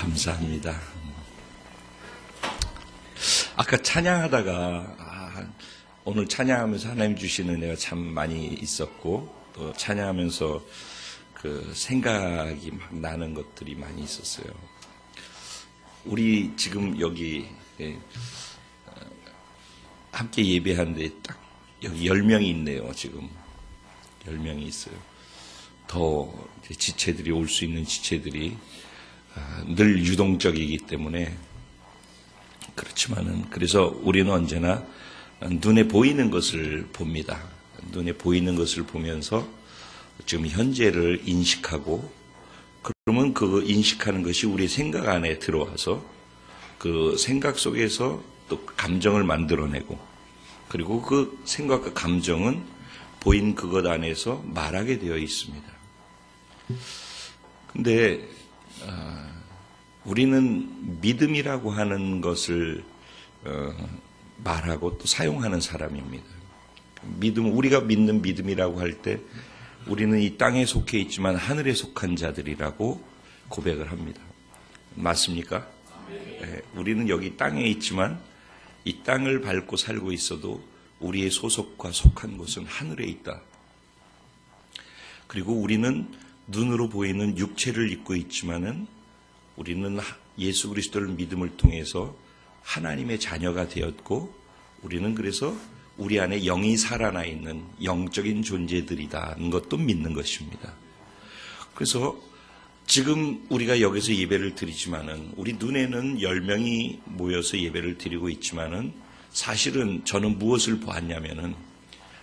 감사합니다. 아까 찬양하다가 오늘 찬양하면서 하나님 주시는 은혜가 참 많이 있었고 또 찬양하면서 그 생각이 막 나는 것들이 많이 있었어요. 우리 지금 여기 함께 예배하는데 딱 여기 10명이 있네요. 지금 10명이 있어요. 더 지체들이 올 수 있는 지체들이 늘 유동적이기 때문에 그렇지만은 그래서 우리는 언제나 눈에 보이는 것을 봅니다. 눈에 보이는 것을 보면서 지금 현재를 인식하고 그러면 그 인식하는 것이 우리 생각 안에 들어와서 그 생각 속에서 또 감정을 만들어내고 그리고 그 생각과 감정은 보인 그것 안에서 말하게 되어 있습니다. 근데 우리는 믿음이라고 하는 것을 말하고 또 사용하는 사람입니다. 믿음, 우리가 믿는 믿음이라고 할 때 우리는 이 땅에 속해 있지만 하늘에 속한 자들이라고 고백을 합니다. 맞습니까? 네, 우리는 여기 땅에 있지만 이 땅을 밟고 살고 있어도 우리의 소속과 속한 곳은 하늘에 있다. 그리고 우리는 눈으로 보이는 육체를 입고 있지만은 우리는 예수 그리스도를 믿음을 통해서 하나님의 자녀가 되었고 우리는 그래서 우리 안에 영이 살아나 있는 영적인 존재들이다는 것도 믿는 것입니다. 그래서 지금 우리가 여기서 예배를 드리지만은 우리 눈에는 10명이 모여서 예배를 드리고 있지만은 사실은 저는 무엇을 보았냐면은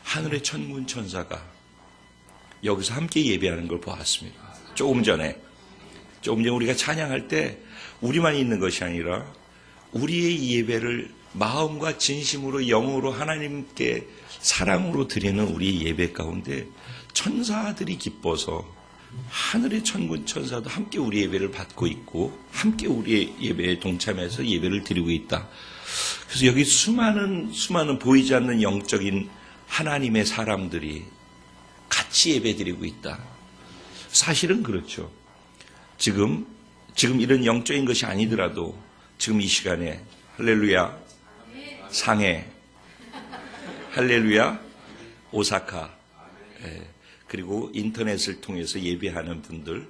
하늘의 천군 천사가 여기서 함께 예배하는 걸 보았습니다. 조금 전에 우리가 찬양할 때 우리만 있는 것이 아니라 우리의 예배를 마음과 진심으로 영으로 하나님께 사랑으로 드리는 우리 예배 가운데 천사들이 기뻐서 하늘의 천군 천사도 함께 우리 예배를 받고 있고 함께 우리의 예배에 동참해서 예배를 드리고 있다. 그래서 여기 수많은 보이지 않는 영적인 하나님의 사람들이 같이 예배 드리고 있다. 사실은 그렇죠. 지금 이런 영적인 것이 아니더라도 지금 이 시간에 할렐루야 상해, 할렐루야 오사카, 그리고 인터넷을 통해서 예배하는 분들,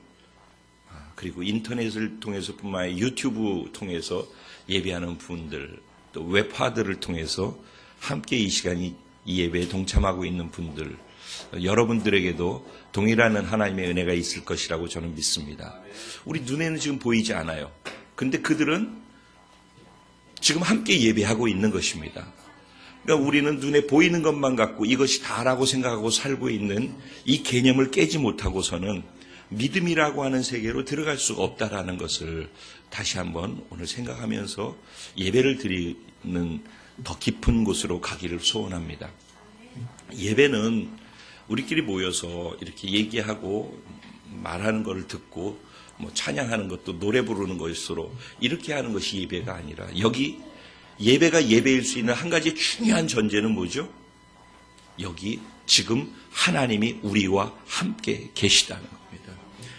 그리고 인터넷을 통해서뿐만 아니라 유튜브 통해서 예배하는 분들, 또 웹화들을 통해서 함께 이 시간이 이 예배에 동참하고 있는 분들, 여러분들에게도 동일한 하나님의 은혜가 있을 것이라고 저는 믿습니다. 우리 눈에는 지금 보이지 않아요. 그런데 그들은 지금 함께 예배하고 있는 것입니다. 그러니까 우리는 눈에 보이는 것만 갖고 이것이 다라고 생각하고 살고 있는 이 개념을 깨지 못하고서는 믿음이라고 하는 세계로 들어갈 수가 없다라는 것을 다시 한번 오늘 생각하면서 예배를 드리는 더 깊은 곳으로 가기를 소원합니다. 예배는 우리끼리 모여서 이렇게 얘기하고 말하는 것을 듣고 뭐 찬양하는 것도 노래 부르는 것으로 이렇게 하는 것이 예배가 아니라 여기 예배가 예배일 수 있는 한 가지 중요한 전제는 뭐죠? 여기 지금 하나님이 우리와 함께 계시다는 겁니다.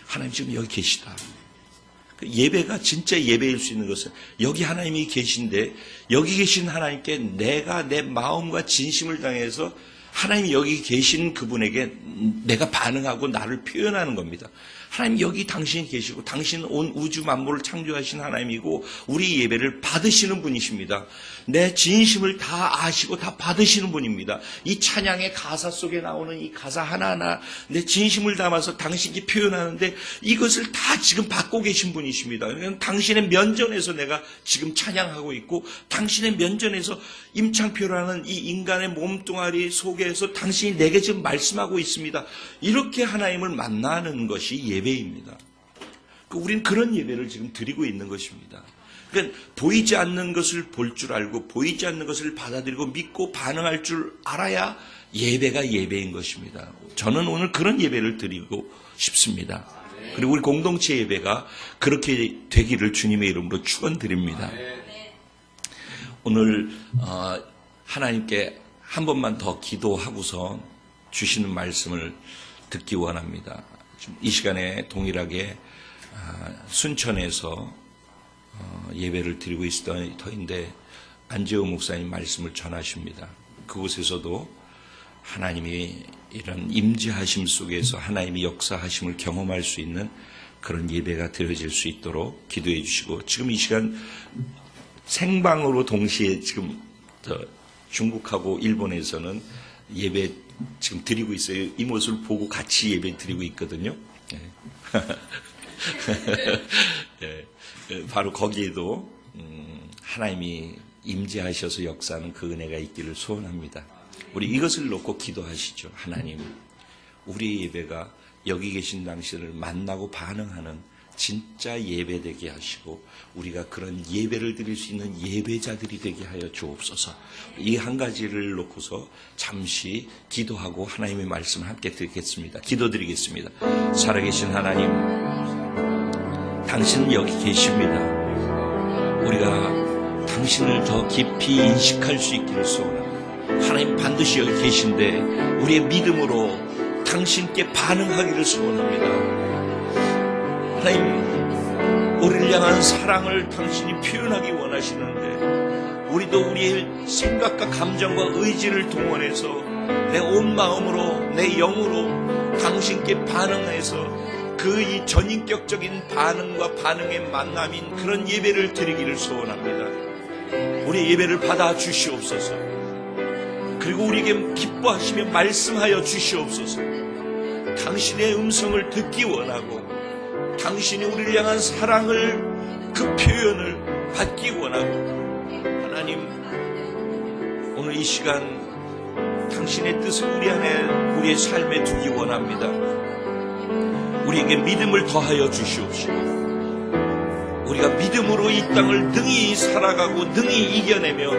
하나님 지금 여기 계시다. 예배가 진짜 예배일 수 있는 것은 여기 하나님이 계신데 여기 계신 하나님께 내가 내 마음과 진심을 당해서 하나님이 여기 계신 그분에게 내가 반응하고 나를 표현하는 겁니다. 하나님 여기 당신이 계시고 당신은 온 우주 만물을 창조하신 하나님이고 우리 예배를 받으시는 분이십니다. 내 진심을 다 아시고 다 받으시는 분입니다. 이 찬양의 가사 속에 나오는 이 가사 하나하나 내 진심을 담아서 당신이 표현하는데 이것을 다 지금 받고 계신 분이십니다. 그러니까 당신의 면전에서 내가 지금 찬양하고 있고 당신의 면전에서 임창표라는 이 인간의 몸뚱아리 속에서 당신이 내게 지금 말씀하고 있습니다. 이렇게 하나님을 만나는 것이 예배입니다. 우리는 그런 예배를 지금 드리고 있는 것입니다. 그러니까 보이지 않는 것을 볼 줄 알고 보이지 않는 것을 받아들이고 믿고 반응할 줄 알아야 예배가 예배인 것입니다. 저는 오늘 그런 예배를 드리고 싶습니다. 그리고 우리 공동체 예배가 그렇게 되기를 주님의 이름으로 축원드립니다. 오늘 하나님께 한 번만 더 기도하고서 주시는 말씀을 듣기 원합니다. 이 시간에 동일하게 순천에서 예배를 드리고 있던 터인데 안재호 목사님 말씀을 전하십니다. 그곳에서도 하나님이 이런 임재하심 속에서 하나님이 역사하심을 경험할 수 있는 그런 예배가 드려질 수 있도록 기도해 주시고, 지금 이 시간 생방으로 동시에 지금 중국하고 일본에서는 예배 지금 드리고 있어요. 이 모습을 보고 같이 예배 드리고 있거든요. 네. 바로 거기에도 하나님이 임재하셔서 역사하는 그 은혜가 있기를 소원합니다. 우리 이것을 놓고 기도하시죠. 하나님, 우리의 예배가 여기 계신 당신을 만나고 반응하는 진짜 예배되게 하시고 우리가 그런 예배를 드릴 수 있는 예배자들이 되게 하여 주옵소서. 이 한 가지를 놓고서 잠시 기도하고 하나님의 말씀을 함께 듣겠습니다. 기도드리겠습니다. 살아계신 하나님, 당신은 여기 계십니다. 우리가 당신을 더 깊이 인식할 수 있기를 소원합니다. 하나님 반드시 여기 계신데 우리의 믿음으로 당신께 반응하기를 소원합니다. 하나님, 우리를 향한 사랑을 당신이 표현하기 원하시는데 우리도 우리의 생각과 감정과 의지를 동원해서 내 온 마음으로 내 영으로 당신께 반응해서 그 이 전인격적인 반응과 반응의 만남인 그런 예배를 드리기를 소원합니다. 우리의 예배를 받아 주시옵소서. 그리고 우리에게 기뻐하시며 말씀하여 주시옵소서. 당신의 음성을 듣기 원하고 당신이 우리를 향한 사랑을 그 표현을 받기 원하고, 하나님, 오늘 이 시간 당신의 뜻을 우리 안에 우리의 삶에 두기 원합니다. 우리에게 믿음을 더하여 주시옵시고 우리가 믿음으로 이 땅을 능히 살아가고 능히 이겨내며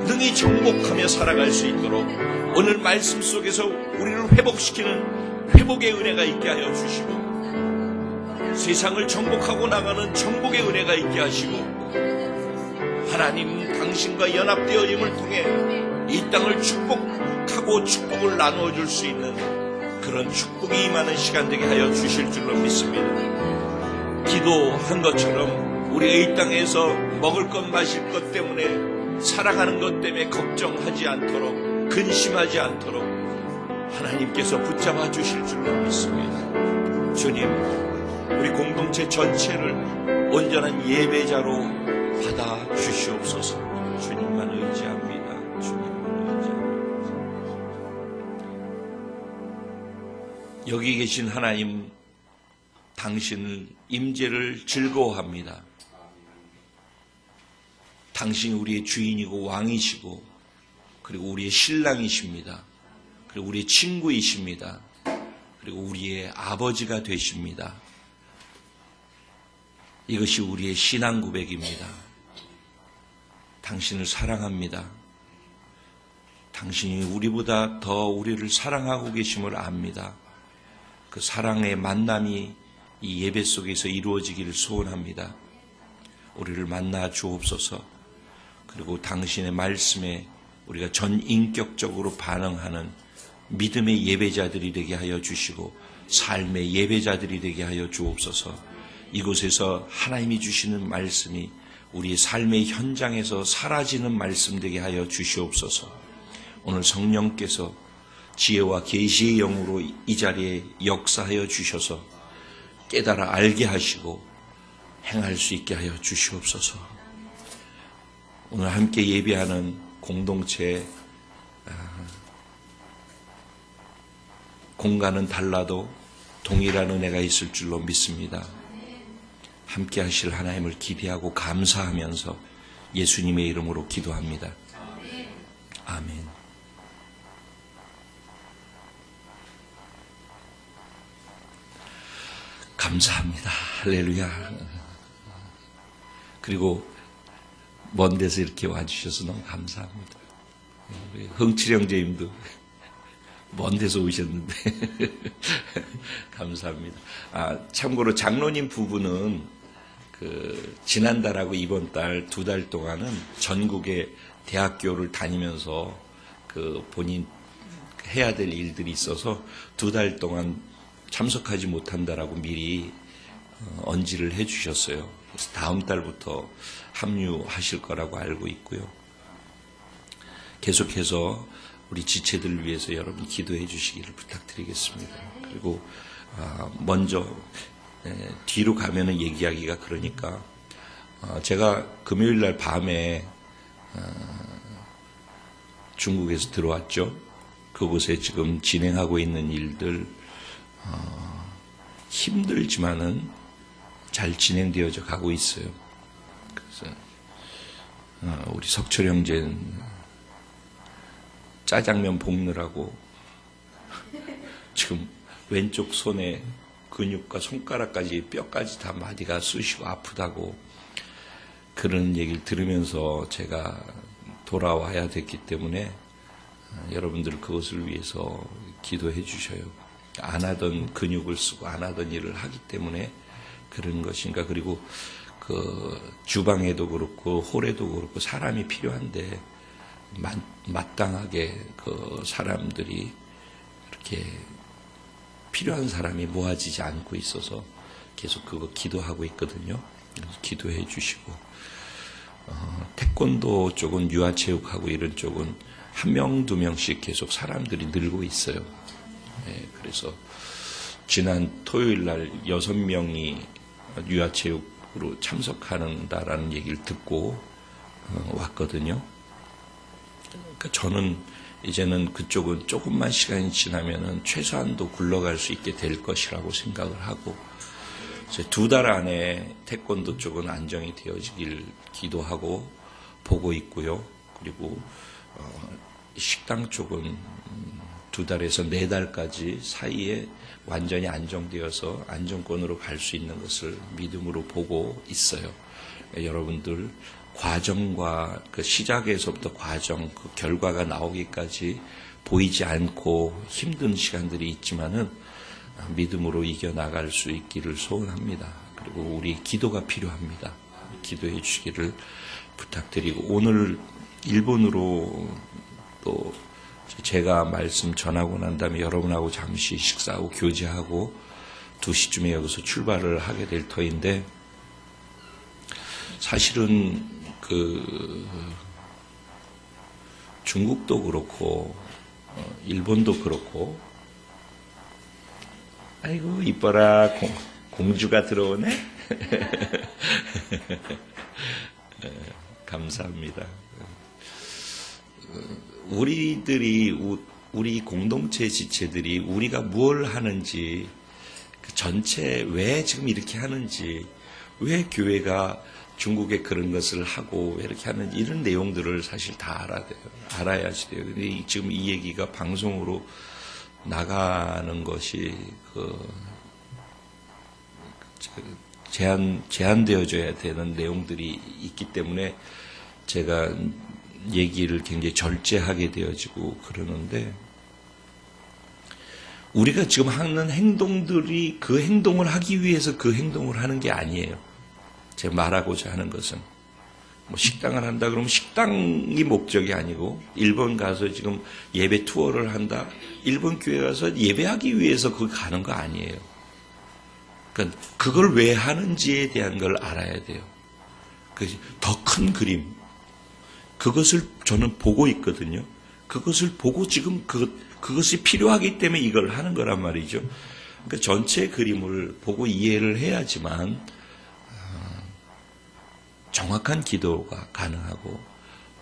능히 정복하며 살아갈 수 있도록 오늘 말씀 속에서 우리를 회복시키는 회복의 은혜가 있게 하여 주시고 세상을 정복하고 나가는 정복의 은혜가 있게 하시고, 하나님 당신과 연합되어짐을 통해 이 땅을 축복하고 축복을 나누어 줄 수 있는 그런 축복이 임하는 시간 되게 하여 주실 줄로 믿습니다. 기도한 것처럼 우리가 이 땅에서 먹을 것 마실 것 때문에 살아가는 것 때문에 걱정하지 않도록 근심하지 않도록 하나님께서 붙잡아 주실 줄로 믿습니다. 주님, 우리 공동체 전체를 온전한 예배자로 받아 주시옵소서. 주님만 의지합니다. 주님만 의지합니다. 여기 계신 하나님, 당신을 임재를 즐거워합니다. 당신이 우리의 주인이고 왕이시고 그리고 우리의 신랑이십니다. 그리고 우리의 친구이십니다. 그리고 우리의 아버지가 되십니다. 이것이 우리의 신앙 고백입니다. 당신을 사랑합니다. 당신이 우리보다 더 우리를 사랑하고 계심을 압니다. 그 사랑의 만남이 이 예배 속에서 이루어지기를 소원합니다. 우리를 만나 주옵소서. 그리고 당신의 말씀에 우리가 전인격적으로 반응하는 믿음의 예배자들이 되게 하여 주시고 삶의 예배자들이 되게 하여 주옵소서. 이곳에서 하나님이 주시는 말씀이 우리의 삶의 현장에서 사라지는 말씀 되게 하여 주시옵소서. 오늘 성령께서 지혜와 계시의 영으로 이 자리에 역사하여 주셔서 깨달아 알게 하시고 행할 수 있게 하여 주시옵소서. 오늘 함께 예배하는 공동체 공간은 달라도 동일한 은혜가 있을 줄로 믿습니다. 함께 하실 하나님을 기대하고 감사하면서 예수님의 이름으로 기도합니다. 아멘. 감사합니다. 할렐루야. 그리고 먼 데서 이렇게 와주셔서 너무 감사합니다. 흥칠 형제님도 먼 데서 오셨는데 감사합니다. 참고로 장로님 부부는 지난달하고 이번 달 2달 동안은 전국의 대학교를 다니면서 본인 해야 될 일들이 있어서 2달 동안 참석하지 못한다라고 미리 언지를 해주셨어요. 그래서 다음 달부터 합류하실 거라고 알고 있고요. 계속해서 우리 지체들을 위해서 여러분 기도해 주시기를 부탁드리겠습니다. 그리고 먼저 뒤로 가면은 얘기하기가 그러니까 제가 금요일 날 밤에 중국에서 들어왔죠. 그곳에 지금 진행하고 있는 일들 힘들지만은 잘 진행되어져 가고 있어요. 그래서 우리 석철 형제는 짜장면 볶느라고 지금 왼쪽 손에 근육과 손가락까지 뼈까지 다 마디가 쑤시고 아프다고 그런 얘기를 들으면서 제가 돌아와야 됐기 때문에 여러분들 그것을 위해서 기도해 주셔요. 안 하던 근육을 쓰고 안 하던 일을 하기 때문에 그런 것인가. 그리고 그 주방에도 그렇고 홀에도 그렇고 사람이 필요한데 마땅하게 그 사람들이 이렇게 필요한 사람이 모아지지 않고 있어서 계속 그거 기도하고 있거든요. 기도해 주시고 태권도 쪽은 유아체육하고 이런 쪽은 한 명, 두 명씩 계속 사람들이 늘고 있어요. 그래서 지난 토요일 날 6명이 유아체육으로 참석한다라는 얘기를 듣고 왔거든요. 그러니까 저는 이제는 그쪽은 조금만 시간이 지나면은 최소한도 굴러갈 수 있게 될 것이라고 생각을 하고, 2달 안에 태권도 쪽은 안정이 되어지길 기도하고 보고 있고요. 그리고 식당 쪽은 2달에서 4달까지 사이에 완전히 안정되어서 안정권으로 갈 수 있는 것을 믿음으로 보고 있어요. 여러분들 과정과 그 시작에서부터 과정, 그 결과가 나오기까지 보이지 않고 힘든 시간들이 있지만은 믿음으로 이겨나갈 수 있기를 소원합니다. 그리고 우리 기도가 필요합니다. 기도해 주시기를 부탁드리고, 오늘 일본으로 또 제가 말씀 전하고 난 다음에 여러분하고 잠시 식사하고 교제하고 2시쯤에 여기서 출발을 하게 될 터인데, 사실은 중국도 그렇고 일본도 그렇고, 아이고 이뻐라, 공주가 들어오네. 감사합니다. 우리 공동체 지체들이 우리가 뭘 하는지, 그 전체 왜 지금 이렇게 하는지, 왜 교회가 중국에 그런 것을 하고 왜 이렇게 하는지, 이런 내용들을 사실 다 알아야지 돼요. 근데 지금 이 얘기가 방송으로 나가는 것이 제한되어져야 되는 내용들이 있기 때문에 제가 얘기를 굉장히 절제하게 되어지고 그러는데, 우리가 지금 하는 행동들이 그 행동을 하기 위해서 그 행동을 하는 게 아니에요. 제가 말하고자 하는 것은, 식당을 한다 그러면 식당이 목적이 아니고, 일본 가서 지금 예배 투어를 한다, 일본 교회 가서 예배하기 위해서 거기 가는 거 아니에요. 그러니까 그걸 왜 하는지에 대한 걸 알아야 돼요. 더 큰 그림, 그것을 저는 보고 있거든요. 그것을 보고 지금 그것이 필요하기 때문에 이걸 하는 거란 말이죠. 그러니까 전체 그림을 보고 이해를 해야지만 정확한 기도가 가능하고,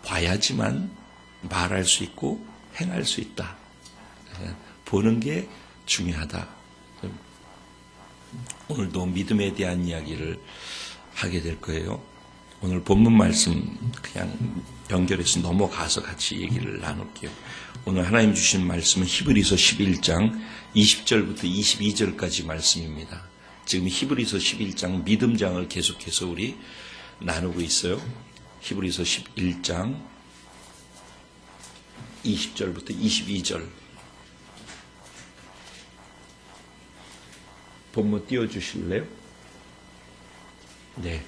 봐야지만 말할 수 있고 행할 수 있다. 보는 게 중요하다. 오늘도 믿음에 대한 이야기를 하게 될 거예요. 오늘 본문 말씀 그냥 연결해서 넘어가서 같이 얘기를 나눌게요. 오늘 하나님 주신 말씀은 히브리서 11장 20절부터 22절까지 말씀입니다. 지금 히브리서 11장 믿음장을 계속해서 우리 나누고 있어요. 히브리서 11장 20절부터 22절. 본문 띄워주실래요? 네.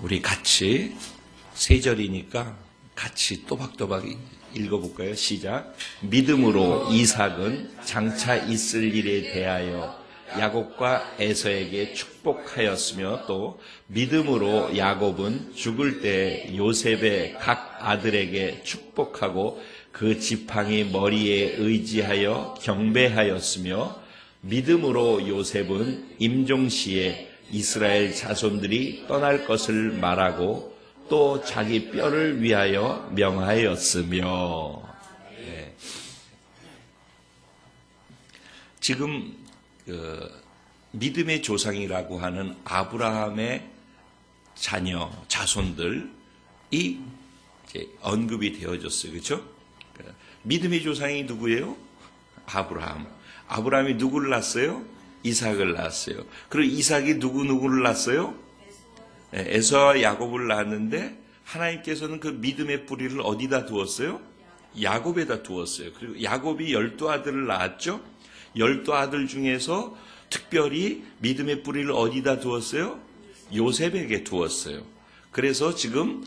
우리 같이 3절이니까 같이 또박또박 읽어볼까요? 시작. 믿음으로 이삭은 장차 있을 일에 대하여 야곱과 에서에게 축복하였으며 또 믿음으로 야곱은 죽을 때 요셉의 각 아들에게 축복하고 그 지팡이 머리에 의지하여 경배하였으며 믿음으로 요셉은 임종시에 이스라엘 자손들이 떠날 것을 말하고 또 자기 뼈를 위하여 명하였으며. 네. 지금 믿음의 조상이라고 하는 아브라함의 자녀, 자손들이 이제 언급이 되어졌어요. 그렇죠? 믿음의 조상이 누구예요? 아브라함. 아브라함이 누구를 낳았어요? 이삭을 낳았어요. 그리고 이삭이 누구를 낳았어요? 에서와 야곱을 낳았는데 하나님께서는 그 믿음의 뿌리를 어디다 두었어요? 야곱에다 두었어요. 그리고 야곱이 12아들을 낳았죠? 12아들 중에서 특별히 믿음의 뿌리를 어디다 두었어요? 요셉에게 두었어요. 그래서 지금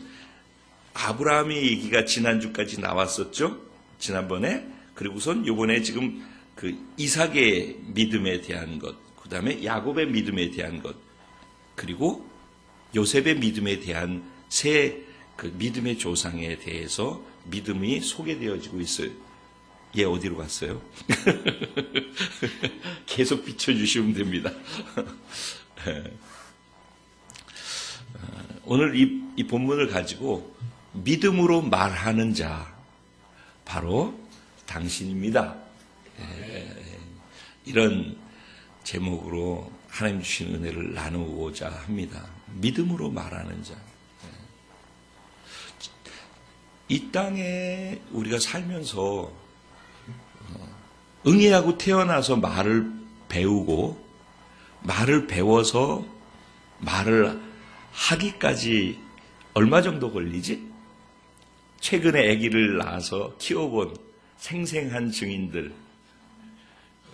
아브라함의 얘기가 지난주까지 나왔었죠? 지난번에. 그리고선 요번에 지금 그 이삭의 믿음에 대한 것, 그 다음에 야곱의 믿음에 대한 것, 그리고 요셉의 믿음에 대한 새 그 믿음의 조상에 대해서 믿음이 소개되어지고 있어요. 얘 어디로 갔어요? 계속 비춰주시면 됩니다. 오늘 이 본문을 가지고 믿음으로 말하는 자, 바로 당신입니다. 이런 제목으로 하나님 주신 은혜를 나누고자 합니다. 믿음으로 말하는 자. 이 땅에 우리가 살면서 응애하고 태어나서 말을 배우고 말을 배워서 말을 하기까지 얼마 정도 걸리지? 최근에 아기를 낳아서 키워본 생생한 증인들,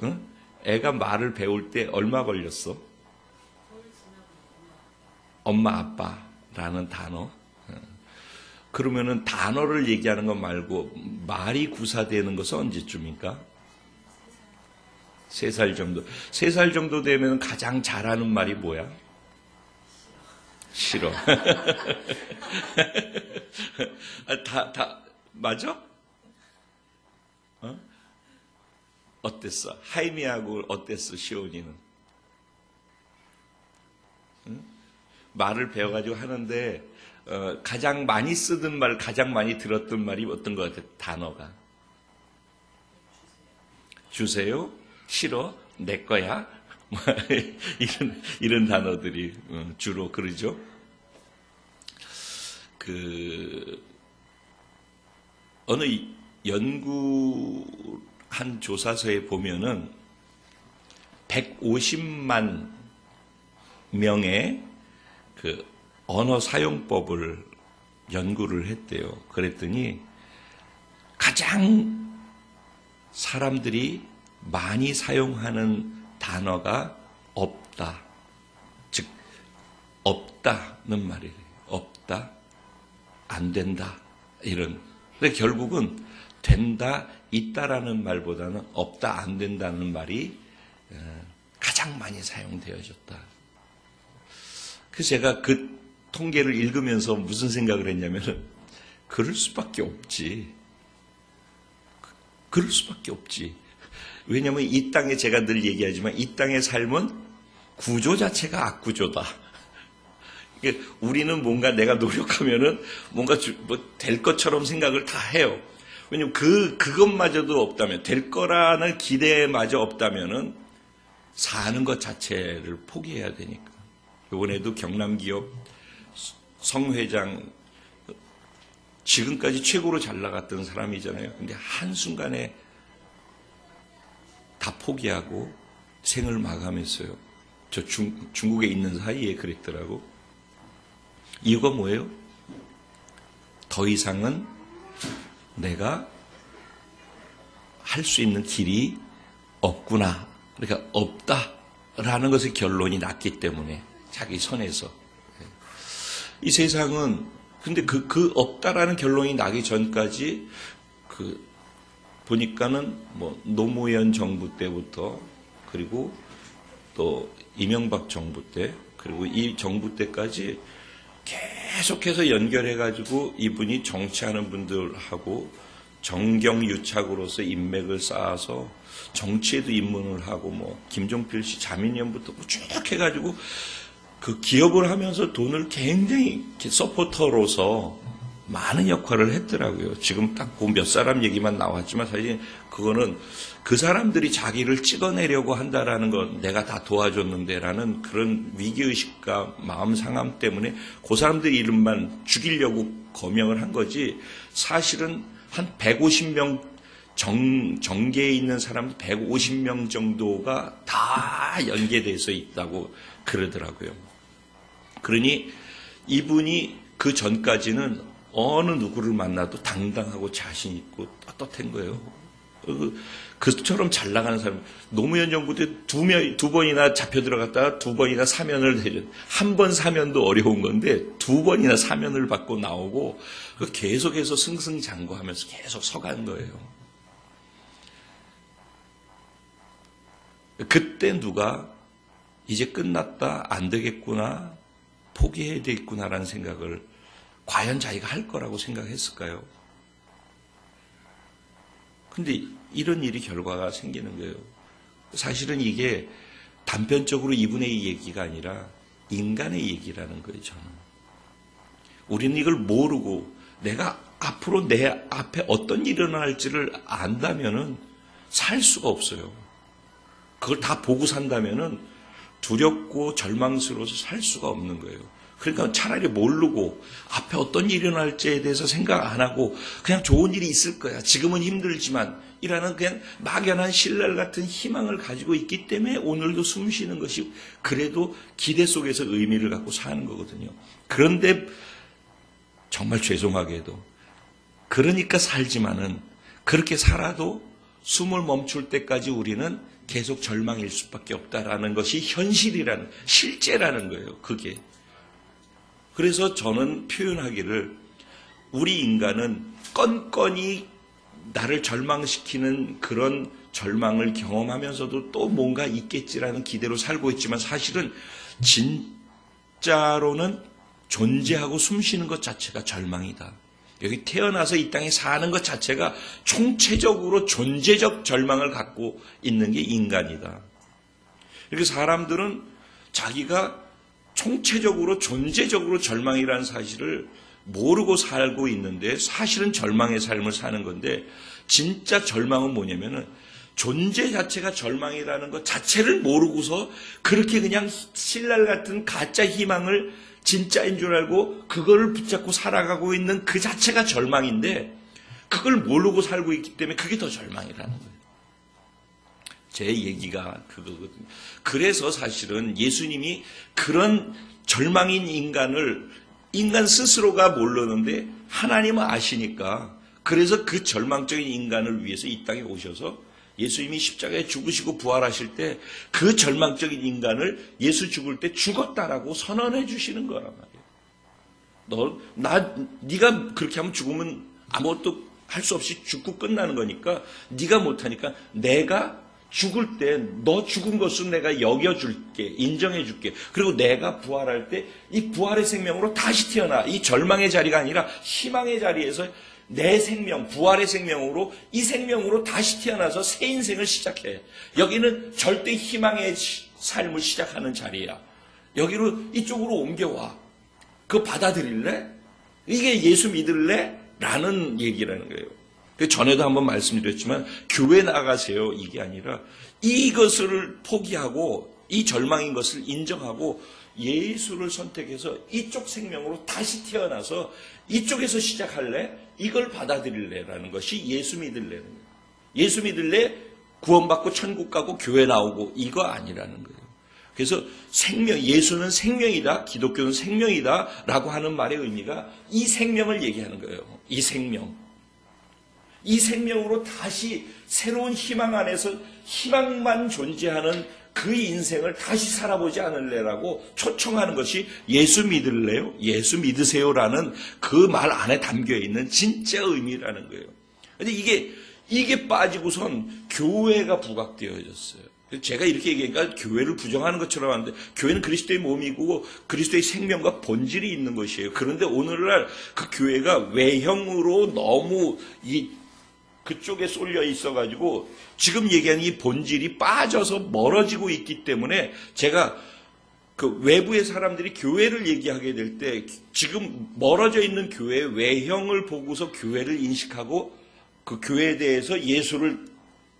응? 애가 말을 배울 때 얼마 걸렸어? 엄마, 아빠라는 단어. 그러면은 단어를 얘기하는 것 말고 말이 구사되는 것은 언제쯤입니까? 3살 정도. 3살 정도 되면 가장 잘하는 말이 뭐야? 싫어. 맞아? 어땠어? 하이미하고 어땠어? 시온이는? 응? 말을 배워가지고 하는데 가장 많이 쓰던 말, 가장 많이 들었던 말이 어떤 것 같아? 단어가. 주세요? 싫어? 내 거야? 이런 단어들이 주로 그러죠. 어느 연구한 조사서에 보면은 150만 명의 그 언어 사용법을 연구를 했대요. 그랬더니 가장 사람들이 많이 사용하는 단어가 없다. 즉, 없다는 말이래요. 없다, 안 된다. 이런. 근데 결국은 된다, 있다라는 말보다는 없다, 안 된다는 말이 가장 많이 사용되어졌다. 그래서 제가 그 통계를 읽으면서 무슨 생각을 했냐면은, 그럴 수밖에 없지. 그럴 수밖에 없지. 왜냐하면 이 땅에 제가 늘 얘기하지만 이 땅의 삶은 구조 자체가 악구조다. 우리는 뭔가 내가 노력하면은 뭔가 될 것처럼 생각을 다 해요. 왜냐면 그것마저도 없다면, 될 거라는 기대마저 없다면은 사는 것 자체를 포기해야 되니까. 이번에도 경남기업 성회장, 지금까지 최고로 잘 나갔던 사람이잖아요. 근데 한순간에 다 포기하고 생을 마감했어요. 저 중국에 있는 사이에 그랬더라고. 이유가 뭐예요? 더 이상은 내가 할 수 있는 길이 없구나. 그러니까 없다라는 것의 결론이 났기 때문에 자기 선에서. 이 세상은 근데 그 없다라는 결론이 나기 전까지 보니까는 뭐 노무현 정부 때부터 그리고 또 이명박 정부 때 그리고 이 정부 때까지 계속해서 연결해가지고 이분이 정치하는 분들하고 정경유착으로서 인맥을 쌓아서 정치에도 입문을 하고 뭐 김종필 씨 자민련부터 쭉 해가지고 그 기업을 하면서 돈을 굉장히 서포터로서 많은 역할을 했더라고요. 지금 딱 그 몇 사람 얘기만 나왔지만 사실 그거는 그 사람들이 자기를 찍어내려고 한다라는 건 내가 다 도와줬는데라는 그런 위기의식과 마음 상함 때문에 그 사람들 이름만 죽이려고 거명을 한 거지 사실은 한 150명 정계에 있는 사람 150명 정도가 다 연계돼서 있다고 그러더라고요. 그러니 이분이 그 전까지는 어느 누구를 만나도 당당하고 자신 있고 떳떳한 거예요. 그처럼 잘 나가는 사람, 노무현 정부 때 두 번이나 잡혀 들어갔다가 두 번이나 사면을 해줘. 한 번 사면도 어려운 건데 두 번이나 사면을 받고 나오고 계속해서 승승장구하면서 계속 서간 거예요. 그때 누가 이제 끝났다, 안 되겠구나, 포기해야 되겠구나라는 생각을 과연 자기가 할 거라고 생각했을까요? 근데 이런 일이 결과가 생기는 거예요. 사실은 이게 단편적으로 이분의 얘기가 아니라 인간의 얘기라는 거예요, 저는. 우리는 이걸 모르고 내가 앞으로 내 앞에 어떤 일이 일어날지를 안다면은 살 수가 없어요. 그걸 다 보고 산다면은 두렵고 절망스러워서 살 수가 없는 거예요. 그러니까 차라리 모르고 앞에 어떤 일이 일어날지에 대해서 생각 안 하고 그냥 좋은 일이 있을 거야. 지금은 힘들지만 이라는 그냥 막연한 신랄 같은 희망을 가지고 있기 때문에 오늘도 숨 쉬는 것이 그래도 기대 속에서 의미를 갖고 사는 거거든요. 그런데 정말 죄송하게도 그러니까 살지만은 그렇게 살아도 숨을 멈출 때까지 우리는 계속 절망일 수밖에 없다라는 것이 현실이라는 실제라는 거예요. 그게. 그래서 저는 표현하기를 우리 인간은 건건이 나를 절망시키는 그런 절망을 경험하면서도 또 뭔가 있겠지라는 기대로 살고 있지만 사실은 진짜로는 존재하고 숨쉬는 것 자체가 절망이다. 여기 태어나서 이 땅에 사는 것 자체가 총체적으로 존재적 절망을 갖고 있는 게 인간이다. 이렇게 사람들은 자기가 총체적으로 존재적으로 절망이라는 사실을 모르고 살고 있는데 사실은 절망의 삶을 사는 건데 진짜 절망은 뭐냐면은 존재 자체가 절망이라는 것 자체를 모르고서 그렇게 그냥 신랄 같은 가짜 희망을 진짜인 줄 알고 그거를 붙잡고 살아가고 있는 그 자체가 절망인데 그걸 모르고 살고 있기 때문에 그게 더 절망이라는 거예요. 제 얘기가 그거거든요. 그래서 사실은 예수님이 그런 절망인 인간을 인간 스스로가 모르는데 하나님은 아시니까 그래서 그 절망적인 인간을 위해서 이 땅에 오셔서 예수님이 십자가에 죽으시고 부활하실 때 그 절망적인 인간을 예수 죽을 때 죽었다라고 선언해 주시는 거란 말이에요. 네가 그렇게 하면 죽으면 아무것도 할 수 없이 죽고 끝나는 거니까 네가 못하니까 내가 죽을 때 너 죽은 것은 내가 여겨줄게, 인정해줄게. 그리고 내가 부활할 때 이 부활의 생명으로 다시 태어나. 이 절망의 자리가 아니라 희망의 자리에서 내 생명, 부활의 생명으로 이 생명으로 다시 태어나서 새 인생을 시작해. 여기는 절대 희망의 삶을 시작하는 자리야. 여기로 이쪽으로 옮겨와. 그거 받아들일래? 이게 예수 믿을래? 라는 얘기라는 거예요. 전에도 한번 말씀드렸지만 교회 나가세요 이게 아니라 이것을 포기하고 이 절망인 것을 인정하고 예수를 선택해서 이쪽 생명으로 다시 태어나서 이쪽에서 시작할래? 이걸 받아들일래라는 것이 예수 믿을래는 거예요. 예수 믿을래? 구원받고 천국 가고 교회 나오고 이거 아니라는 거예요. 그래서 생명, 예수는 생명이다, 기독교는 생명이다 라고 하는 말의 의미가 이 생명을 얘기하는 거예요. 이 생명. 이 생명으로 다시 새로운 희망 안에서 희망만 존재하는 그 인생을 다시 살아보지 않을래라고 초청하는 것이 예수 믿을래요? 예수 믿으세요라는 그 말 안에 담겨있는 진짜 의미라는 거예요. 근데 이게 빠지고선 교회가 부각되어졌어요. 제가 이렇게 얘기하니까 교회를 부정하는 것처럼 하는데, 교회는 그리스도의 몸이고 그리스도의 생명과 본질이 있는 것이에요. 그런데 오늘날 그 교회가 외형으로 너무 그쪽에 쏠려 있어가지고 지금 얘기하는 이 본질이 빠져서 멀어지고 있기 때문에, 제가 그 외부의 사람들이 교회를 얘기하게 될 때 지금 멀어져 있는 교회의 외형을 보고서 교회를 인식하고 그 교회에 대해서 예수를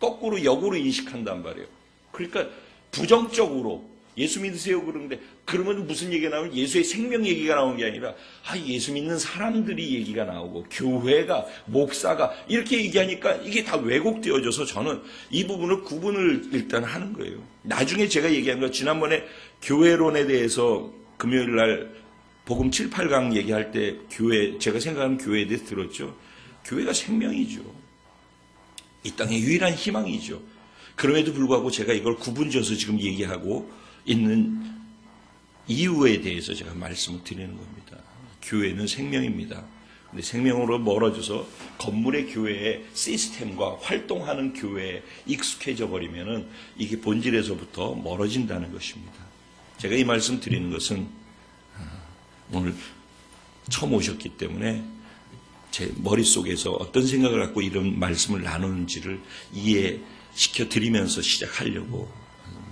거꾸로 역으로 인식한단 말이에요. 그러니까 부정적으로 예수 믿으세요 그러는데, 그러면 무슨 얘기가 나오면 예수의 생명 얘기가 나오는 게 아니라 예수 믿는 사람들이 얘기가 나오고 교회가, 목사가 이렇게 얘기하니까 이게 다 왜곡되어져서, 저는 이 부분을 구분을 일단 하는 거예요. 나중에 제가 얘기한 거, 지난번에 교회론에 대해서 금요일 날 복음 7, 8강 얘기할 때 제가 생각하는 교회에 대해서 들었죠. 교회가 생명이죠. 이 땅의 유일한 희망이죠. 그럼에도 불구하고 제가 이걸 구분져서 지금 얘기하고 있는 이유에 대해서 제가 말씀을 드리는 겁니다. 교회는 생명입니다. 근데 생명으로 멀어져서 건물의 교회의 시스템과 활동하는 교회에 익숙해져 버리면은 이게 본질에서부터 멀어진다는 것입니다. 제가 이 말씀 드리는 것은 오늘 처음 오셨기 때문에 제 머릿속에서 어떤 생각을 갖고 이런 말씀을 나누는지를 이해시켜 드리면서 시작하려고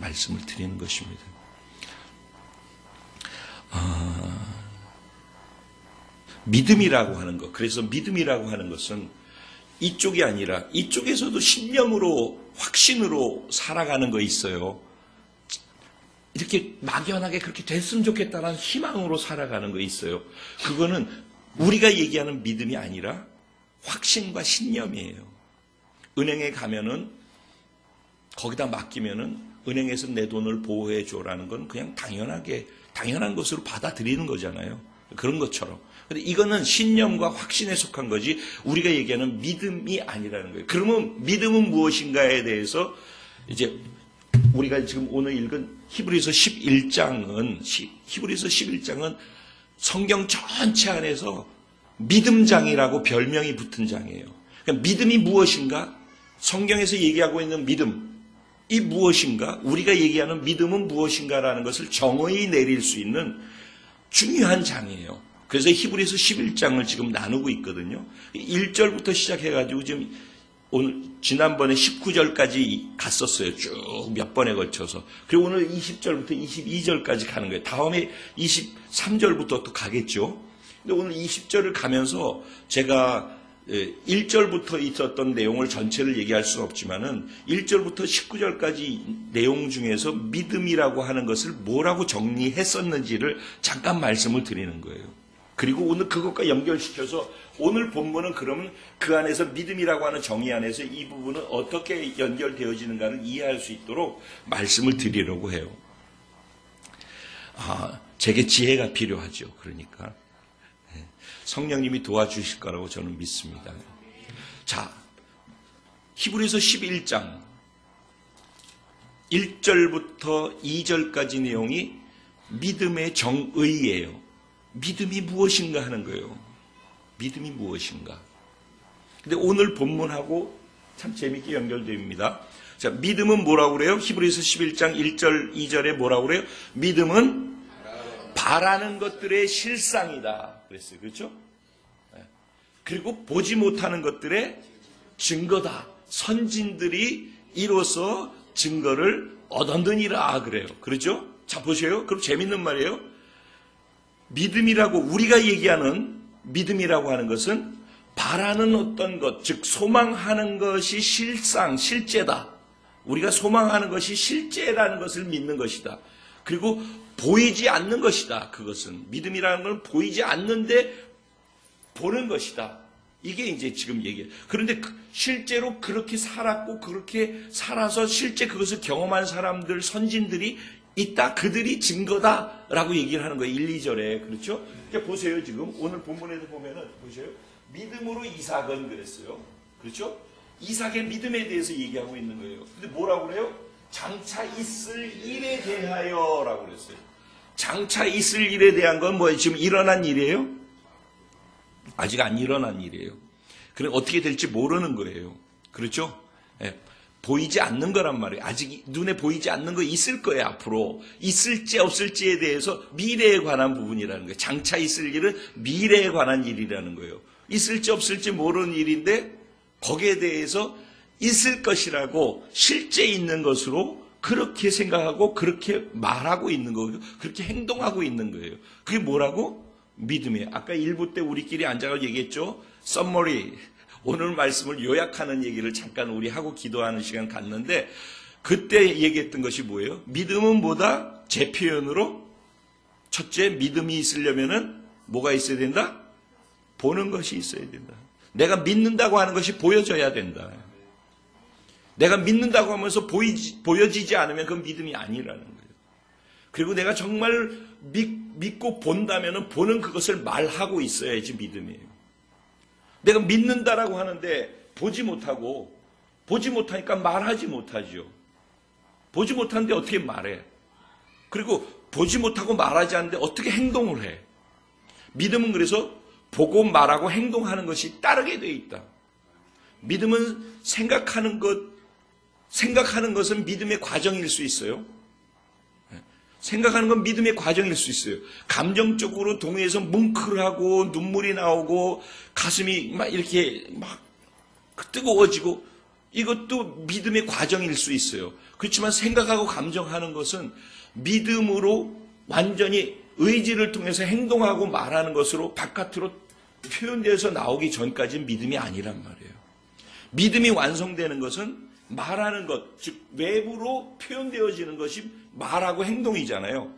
말씀을 드리는 것입니다. 믿음이라고 하는 것, 그래서 믿음이라고 하는 것은 이쪽이 아니라 이쪽에서도 신념으로, 확신으로 살아가는 거 있어요. 이렇게 막연하게 그렇게 됐으면 좋겠다는 희망으로 살아가는 거 있어요. 그거는 우리가 얘기하는 믿음이 아니라 확신과 신념이에요. 은행에 가면은 거기다 맡기면은 은행에서 내 돈을 보호해 줘라는 건 그냥 당연한 것으로 받아들이는 거잖아요. 그런 것처럼. 근데 이거는 신념과 확신에 속한 거지 우리가 얘기하는 믿음이 아니라는 거예요. 그러면 믿음은 무엇인가에 대해서 이제 우리가 지금 오늘 읽은 히브리서 11장은 성경 전체 안에서 믿음장이라고 별명이 붙은 장이에요. 그러니까 믿음이 무엇인가? 성경에서 얘기하고 있는 믿음이 무엇인가? 우리가 얘기하는 믿음은 무엇인가라는 것을 정의 내릴 수 있는 중요한 장이에요. 그래서 히브리서 11장을 지금 나누고 있거든요. 1절부터 시작해가지고 지금 오늘 지난번에 19절까지 갔었어요. 쭉 몇 번에 걸쳐서. 그리고 오늘 20절부터 22절까지 가는 거예요. 다음에 23절부터 또 가겠죠. 근데 오늘 20절을 가면서 제가 1절부터 있었던 내용을 전체를 얘기할 수는 없지만은 1절부터 19절까지 내용 중에서 믿음이라고 하는 것을 뭐라고 정리했었는지를 잠깐 말씀을 드리는 거예요. 그리고 오늘 그것과 연결시켜서 오늘 본문은 그러면 그 안에서 믿음이라고 하는 정의 안에서 이 부분은 어떻게 연결되어지는가를 이해할 수 있도록 말씀을 드리려고 해요. 제게 지혜가 필요하죠. 그러니까 성령님이 도와주실 거라고 저는 믿습니다. 자, 히브리서 11장 1절부터 2절까지 내용이 믿음의 정의예요. 믿음이 무엇인가 하는 거예요. 믿음이 무엇인가. 근데 오늘 본문하고 참 재밌게 연결됩니다. 자, 믿음은 뭐라고 그래요? 히브리서 11장 1절, 2절에 뭐라고 그래요? 믿음은 바라는 것들의 실상이다. 그랬어요. 그렇죠? 그리고 보지 못하는 것들의 증거다. 선진들이 이로써 증거를 얻었느니라. 그래요. 그렇죠? 자, 보세요. 그럼 재밌는 말이에요. 믿음이라고 우리가 얘기하는 믿음이라고 하는 것은 바라는 어떤 것, 즉 소망하는 것이 실제다. 우리가 소망하는 것이 실제라는 것을 믿는 것이다. 그리고 보이지 않는 것이다. 그것은 믿음이라는 건 보이지 않는데 보는 것이다. 이게 이제 지금 얘기해요. 그런데 실제로 그렇게 살았고 그렇게 살아서 실제 그것을 경험한 사람들, 선진들이 있다. 그들이 증거다라고 얘기를 하는 거예요. 1, 2절에. 그렇죠? 이제 보세요. 지금 오늘 본문에서 보면은 보세요. 믿음으로 이삭은 그랬어요. 그렇죠? 이삭의 믿음에 대해서 얘기하고 있는 거예요. 근데 뭐라고 그래요? 장차 있을 일에 대하여라고 그랬어요. 장차 있을 일에 대한 건 뭐예요? 지금 일어난 일이에요? 아직 안 일어난 일이에요. 그럼 어떻게 될지 모르는 거예요. 그렇죠? 보이지 않는 거란 말이에요. 아직 눈에 보이지 않는 거 있을 거예요, 앞으로. 있을지 없을지에 대해서 미래에 관한 부분이라는 거예요. 장차 있을 일은 미래에 관한 일이라는 거예요. 있을지 없을지 모르는 일인데 거기에 대해서 있을 것이라고 실제 있는 것으로 그렇게 생각하고 그렇게 말하고 있는 거예요. 그렇게 행동하고 있는 거예요. 그게 뭐라고? 믿음이에요. 아까 1부 때 우리끼리 앉아서 얘기했죠. 썸머리. 오늘 말씀을 요약하는 얘기를 잠깐 우리 하고 기도하는 시간 갖는데 그때 얘기했던 것이 뭐예요? 믿음은 뭐다? 제 표현으로 첫째, 믿음이 있으려면은 뭐가 있어야 된다? 보는 것이 있어야 된다. 내가 믿는다고 하는 것이 보여져야 된다. 내가 믿는다고 하면서 보여지지 않으면 그건 믿음이 아니라는 거예요. 그리고 내가 정말 믿고 본다면은 보는 그것을 말하고 있어야지 믿음이에요. 내가 믿는다라고 하는데 보지 못하니까 말하지 못하죠. 보지 못하는데 어떻게 말해? 그리고 보지 못하고 말하지 않는데 어떻게 행동을 해? 믿음은 그래서 보고 말하고 행동하는 것이 따르게 되어 있다. 믿음은 생각하는 것은 믿음의 과정일 수 있어요. 생각하는 건 믿음의 과정일 수 있어요. 감정적으로 동의해서 뭉클하고 눈물이 나오고 가슴이 막 이렇게 막 뜨거워지고 이것도 믿음의 과정일 수 있어요. 그렇지만 생각하고 감정하는 것은 믿음으로 완전히 의지를 통해서 행동하고 말하는 것으로 바깥으로 표현되어서 나오기 전까지는 믿음이 아니란 말이에요. 믿음이 완성되는 것은 말하는 것, 즉 외부로 표현되어지는 것이 말하고 행동이잖아요.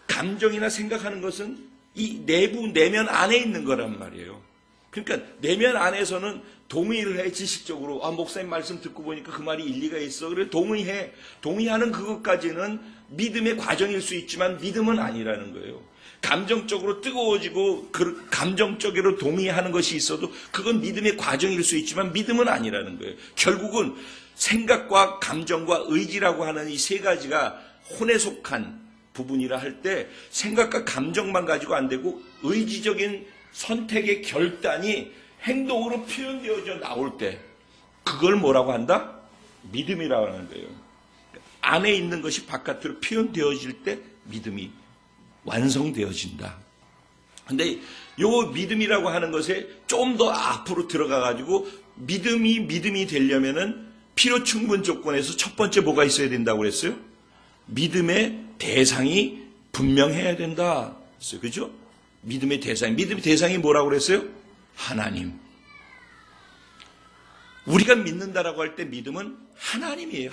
감정이나 생각하는 것은 이 내면 안에 있는 거란 말이에요. 그러니까 내면 안에서는 동의를 해, 지식적으로. 목사님 말씀 듣고 보니까 그 말이 일리가 있어. 그래 동의해. 동의하는 그것까지는 믿음의 과정일 수 있지만 믿음은 아니라는 거예요. 감정적으로 뜨거워지고 감정적으로 동의하는 것이 있어도 그건 믿음의 과정일 수 있지만 믿음은 아니라는 거예요. 결국은 생각과 감정과 의지라고 하는 이 세 가지가 혼에 속한 부분이라 할 때 생각과 감정만 가지고 안 되고 의지적인 선택의 결단이 행동으로 표현되어져 나올 때 그걸 뭐라고 한다? 믿음이라고 하는 거예요. 안에 있는 것이 바깥으로 표현되어질 때 믿음이 완성되어진다. 근데 요 믿음이라고 하는 것에 좀 더 앞으로 들어가 가지고 믿음이 되려면은 필요 충분 조건에서 첫 번째 뭐가 있어야 된다고 그랬어요? 믿음의 대상이 분명해야 된다. 그죠? 믿음의 대상이 뭐라고 그랬어요? 하나님. 우리가 믿는다라고 할 때 믿음은 하나님이에요.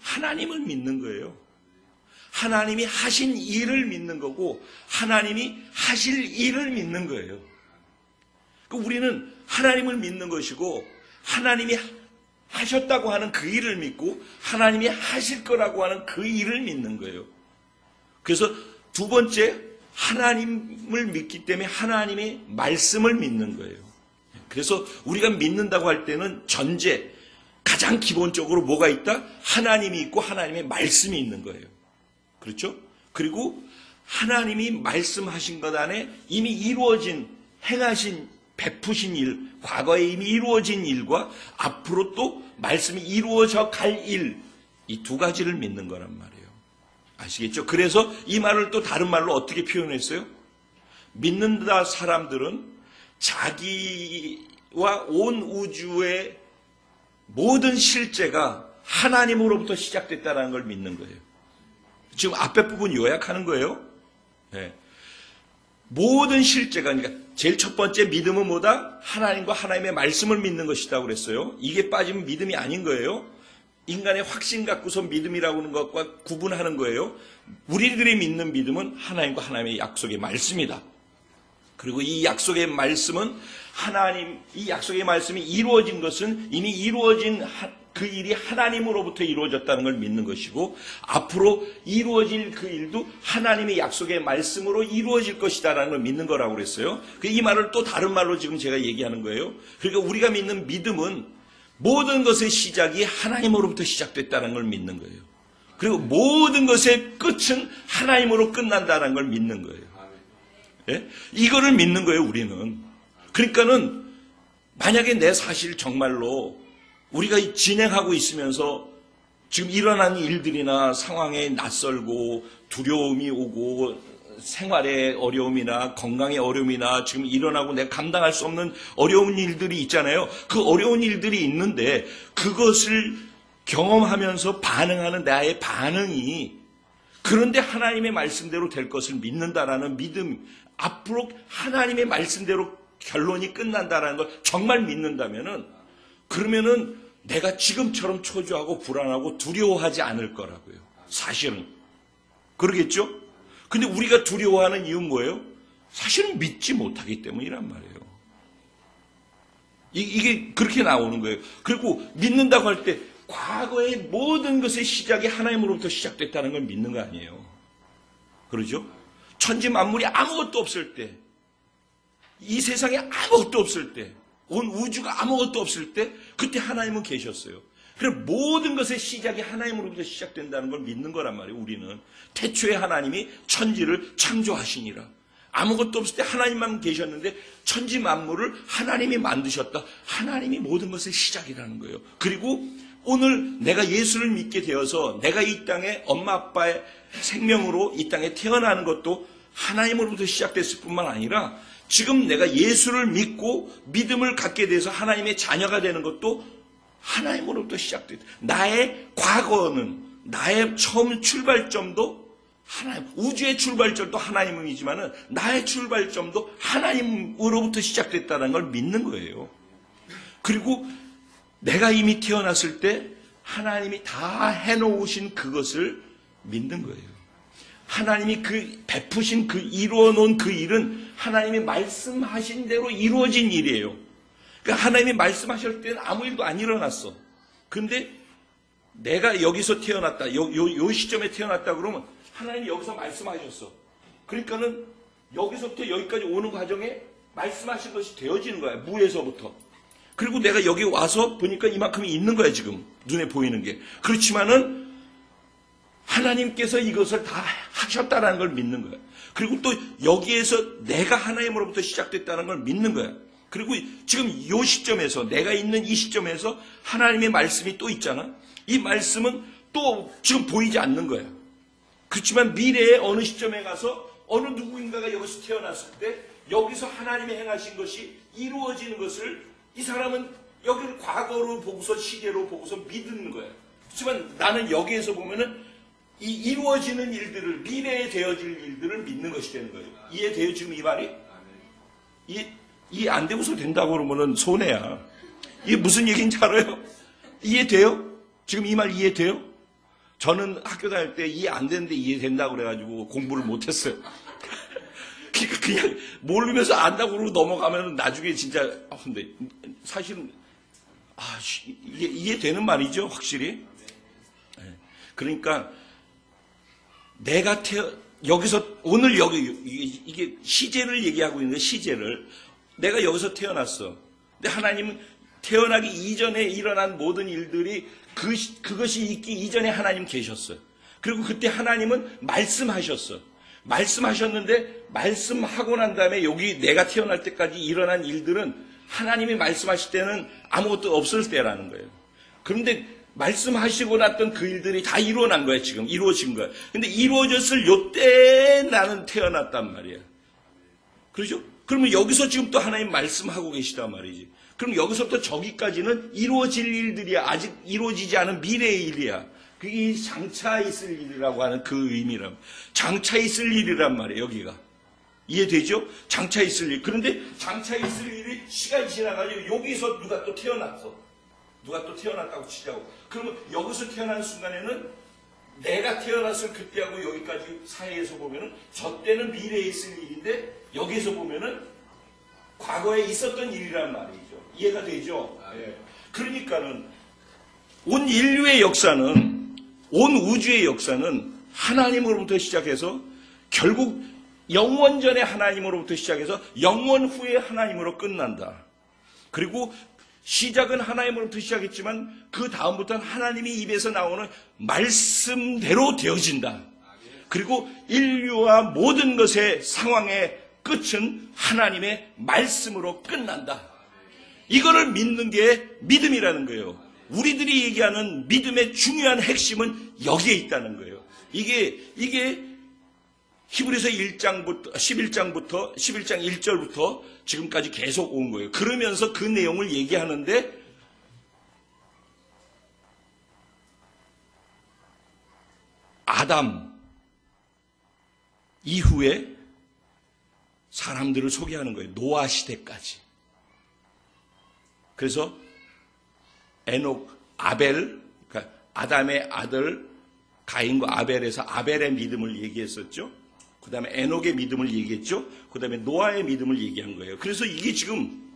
하나님을 믿는 거예요. 하나님이 하신 일을 믿는 거고 하나님이 하실 일을 믿는 거예요. 우리는 하나님을 믿는 것이고 하나님이 하셨다고 하는 그 일을 믿고 하나님이 하실 거라고 하는 그 일을 믿는 거예요. 그래서 두 번째 하나님을 믿기 때문에 하나님의 말씀을 믿는 거예요. 그래서 우리가 믿는다고 할 때는 전제 가장 기본적으로 뭐가 있다? 하나님이 있고 하나님의 말씀이 있는 거예요. 그렇죠? 그리고 하나님이 말씀하신 것 안에 이미 이루어진 행하신 베푸신 일, 과거에 이미 이루어진 일과 앞으로 또 말씀이 이루어져 갈 일, 이 두 가지를 믿는 거란 말이에요. 아시겠죠? 그래서 이 말을 또 다른 말로 어떻게 표현했어요? 믿는다 사람들은 자기와 온 우주의 모든 실제가 하나님으로부터 시작됐다는 걸 믿는 거예요. 지금 앞에 부분 요약하는 거예요. 네. 모든 실제가, 그러니까 제일 첫 번째 믿음은 뭐다? 하나님과 하나님의 말씀을 믿는 것이다 그랬어요. 이게 빠지면 믿음이 아닌 거예요. 인간의 확신 갖고서 믿음이라고 하는 것과 구분하는 거예요. 우리들이 믿는 믿음은 하나님과 하나님의 약속의 말씀이다. 그리고 이 약속의 말씀은 이 약속의 말씀이 이루어진 것은 이미 이루어진 그 일이 하나님으로부터 이루어졌다는 걸 믿는 것이고 앞으로 이루어질 그 일도 하나님의 약속의 말씀으로 이루어질 것이다라는 걸 믿는 거라고 그랬어요. 이 말을 또 다른 말로 지금 제가 얘기하는 거예요. 그러니까 우리가 믿는 믿음은 모든 것의 시작이 하나님으로부터 시작됐다는 걸 믿는 거예요. 그리고 모든 것의 끝은 하나님으로 끝난다는 걸 믿는 거예요. 예? 이거를 믿는 거예요, 우리는. 그러니까는 만약에 내 사실 정말로 우리가 진행하고 있으면서 지금 일어나는 일들이나 상황에 낯설고 두려움이 오고 생활의 어려움이나 건강의 어려움이나 지금 일어나고 내가 감당할 수 없는 어려운 일들이 있잖아요. 그 어려운 일들이 있는데 그것을 경험하면서 반응하는 나의 반응이 그런데 하나님의 말씀대로 될 것을 믿는다라는 믿음, 앞으로 하나님의 말씀대로 결론이 끝난다라는 걸 정말 믿는다면은 그러면은 내가 지금처럼 초조하고 불안하고 두려워하지 않을 거라고요. 사실은. 그러겠죠? 근데 우리가 두려워하는 이유는 뭐예요? 사실은 믿지 못하기 때문이란 말이에요. 이게 그렇게 나오는 거예요. 그리고 믿는다고 할 때 과거의 모든 것의 시작이 하나님으로부터 시작됐다는 걸 믿는 거 아니에요. 그러죠? 천지 만물이 아무것도 없을 때, 이 세상에 아무것도 없을 때, 온 우주가 아무것도 없을 때 그때 하나님은 계셨어요. 그럼 모든 것의 시작이 하나님으로부터 시작된다는 걸 믿는 거란 말이에요. 우리는 태초에 하나님이 천지를 창조하시니라. 아무것도 없을 때 하나님만 계셨는데 천지 만물을 하나님이 만드셨다. 하나님이 모든 것의 시작이라는 거예요. 그리고 오늘 내가 예수를 믿게 되어서 내가 이 땅에 엄마 아빠의 생명으로 이 땅에 태어나는 것도 하나님으로부터 시작됐을 뿐만 아니라 지금 내가 예수를 믿고 믿음을 갖게 돼서 하나님의 자녀가 되는 것도 하나님으로부터 시작됐다. 나의 과거는, 나의 처음 출발점도 하나님, 우주의 출발점도 하나님이지만은 나의 출발점도 하나님으로부터 시작됐다는 걸 믿는 거예요. 그리고 내가 이미 태어났을 때 하나님이 다 해놓으신 그것을 믿는 거예요. 하나님이 그 베푸신 그 이루어 놓은 그 일은 하나님이 말씀하신 대로 이루어진 일이에요. 그러니까 하나님이 말씀하실 때는 아무 일도 안 일어났어. 근데 내가 여기서 태어났다. 요 시점에 태어났다 그러면 하나님이 여기서 말씀하셨어. 그러니까는 여기서부터 여기까지 오는 과정에 말씀하신 것이 되어지는 거야. 무에서부터. 그리고 내가 여기 와서 보니까 이만큼이 있는 거야, 지금. 눈에 보이는 게. 그렇지만은 하나님께서 이것을 다 하셨다라는 걸 믿는 거야. 그리고 또 여기에서 내가 하나님으로부터 시작됐다는 걸 믿는 거야. 그리고 지금 이 시점에서, 내가 있는 이 시점에서 하나님의 말씀이 또 있잖아. 이 말씀은 또 지금 보이지 않는 거야. 그렇지만 미래의 어느 시점에 가서 어느 누구인가가 여기서 태어났을 때 여기서 하나님이 행하신 것이 이루어지는 것을 이 사람은 여기를 과거로 보고서 시계로 보고서 믿는 거야. 그렇지만 나는 여기에서 보면은 이 이루어지는 일들을, 미래에 되어질 일들을 믿는 것이 되는 거예요. 이해돼요, 지금 이 말이? 이해 안 되고서 된다고 그러면은 손해야. 이게 무슨 얘기인지 알아요? 이해돼요? 지금 이 말 이해돼요? 저는 학교 다닐 때 이해 안 되는데 이해된다고 그래가지고 공부를 못했어요. 그냥 모르면서 안다고 그러고 넘어가면 나중에 진짜, 근데 사실은, 이게 이해되는 말이죠, 확실히. 그러니까, 내가 여기서, 오늘 여기, 이게 시제를 얘기하고 있는 거예요, 시제를. 내가 여기서 태어났어. 근데 하나님은 태어나기 이전에 일어난 모든 일들이 그것이 있기 이전에 하나님 계셨어요. 그리고 그때 하나님은 말씀하셨어. 말씀하셨는데 말씀하고 난 다음에 여기 내가 태어날 때까지 일어난 일들은 하나님이 말씀하실 때는 아무것도 없을 때라는 거예요. 그런데 말씀하시고 났던 그 일들이 다 이루어난 거야, 지금. 이루어진 거야. 근데 이루어졌을 요때 나는 태어났단 말이야. 그렇죠? 그러면 여기서 지금 또 하나님 말씀하고 계시단 말이지. 그럼 여기서부터 저기까지는 이루어질 일들이야. 아직 이루어지지 않은 미래의 일이야. 그게 장차 있을 일이라고 하는 그 의미란. 장차 있을 일이란 말이에요, 여기가. 이해되죠? 장차 있을 일. 그런데 장차 있을 일이 시간이 지나가지고 여기서 누가 또 태어났어. 누가 또 태어났다고 치자고. 그러면 여기서 태어난 순간에는 내가 태어났을 그때하고 여기까지 사이에서 보면은 저 때는 미래에 있을 일인데 여기에서 보면은 과거에 있었던 일이란 말이죠. 이해가 되죠? 네. 그러니까는 온 인류의 역사는, 온 우주의 역사는 하나님으로부터 시작해서 결국 영원 전에 하나님으로부터 시작해서 영원 후에 하나님으로 끝난다. 그리고 시작은 하나님으로부터 시작했지만 그 다음부터는 하나님이 입에서 나오는 말씀대로 되어진다. 그리고 인류와 모든 것의 상황의 끝은 하나님의 말씀으로 끝난다. 이거를 믿는 게 믿음이라는 거예요. 우리들이 얘기하는 믿음의 중요한 핵심은 여기에 있다는 거예요. 이게 히브리서 1장부터 11장 1절부터 지금까지 계속 온 거예요. 그러면서 그 내용을 얘기하는데 아담 이후에 사람들을 소개하는 거예요. 노아 시대까지. 그래서 에녹, 아벨, 그러니까 아담의 아들 가인과 아벨에서 아벨의 믿음을 얘기했었죠. 그 다음에 에녹의 믿음을 얘기했죠. 그 다음에 노아의 믿음을 얘기한 거예요. 그래서 이게 지금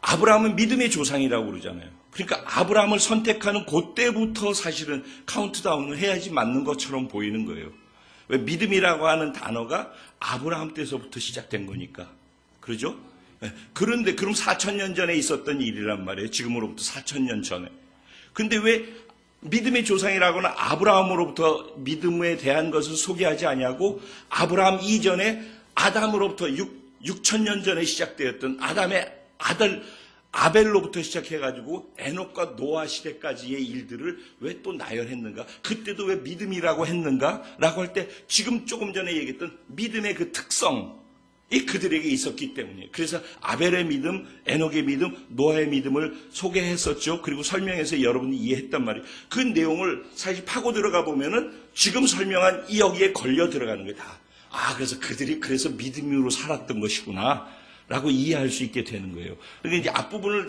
아브라함은 믿음의 조상이라고 그러잖아요. 그러니까 아브라함을 선택하는 그때부터 사실은 카운트다운을 해야지 맞는 것처럼 보이는 거예요. 왜? 믿음이라고 하는 단어가 아브라함 때서부터 시작된 거니까. 그러죠? 그런데 그럼 4,000년 전에 있었던 일이란 말이에요. 지금으로부터 4,000년 전에. 근데 왜 믿음의 조상이라고는 아브라함으로부터 믿음에 대한 것을 소개하지 아니하고 아브라함 이전에 아담으로부터 6,000년 전에 시작되었던 아담의 아들 아벨로부터 시작해가지고 에녹과 노아 시대까지의 일들을 왜 또 나열했는가? 그때도 왜 믿음이라고 했는가? 라고 할 때 지금 조금 전에 얘기했던 믿음의 그 특성이 그들에게 있었기 때문이에요. 그래서 아벨의 믿음, 에녹의 믿음, 노아의 믿음을 소개했었죠. 그리고 설명해서 여러분이 이해했단 말이에요. 그 내용을 사실 파고 들어가 보면은 지금 설명한 이 여기에 걸려 들어가는 거예요. 다. 그래서 그들이 그래서 믿음으로 살았던 것이구나. 라고 이해할 수 있게 되는 거예요. 그러니까 이제 앞부분을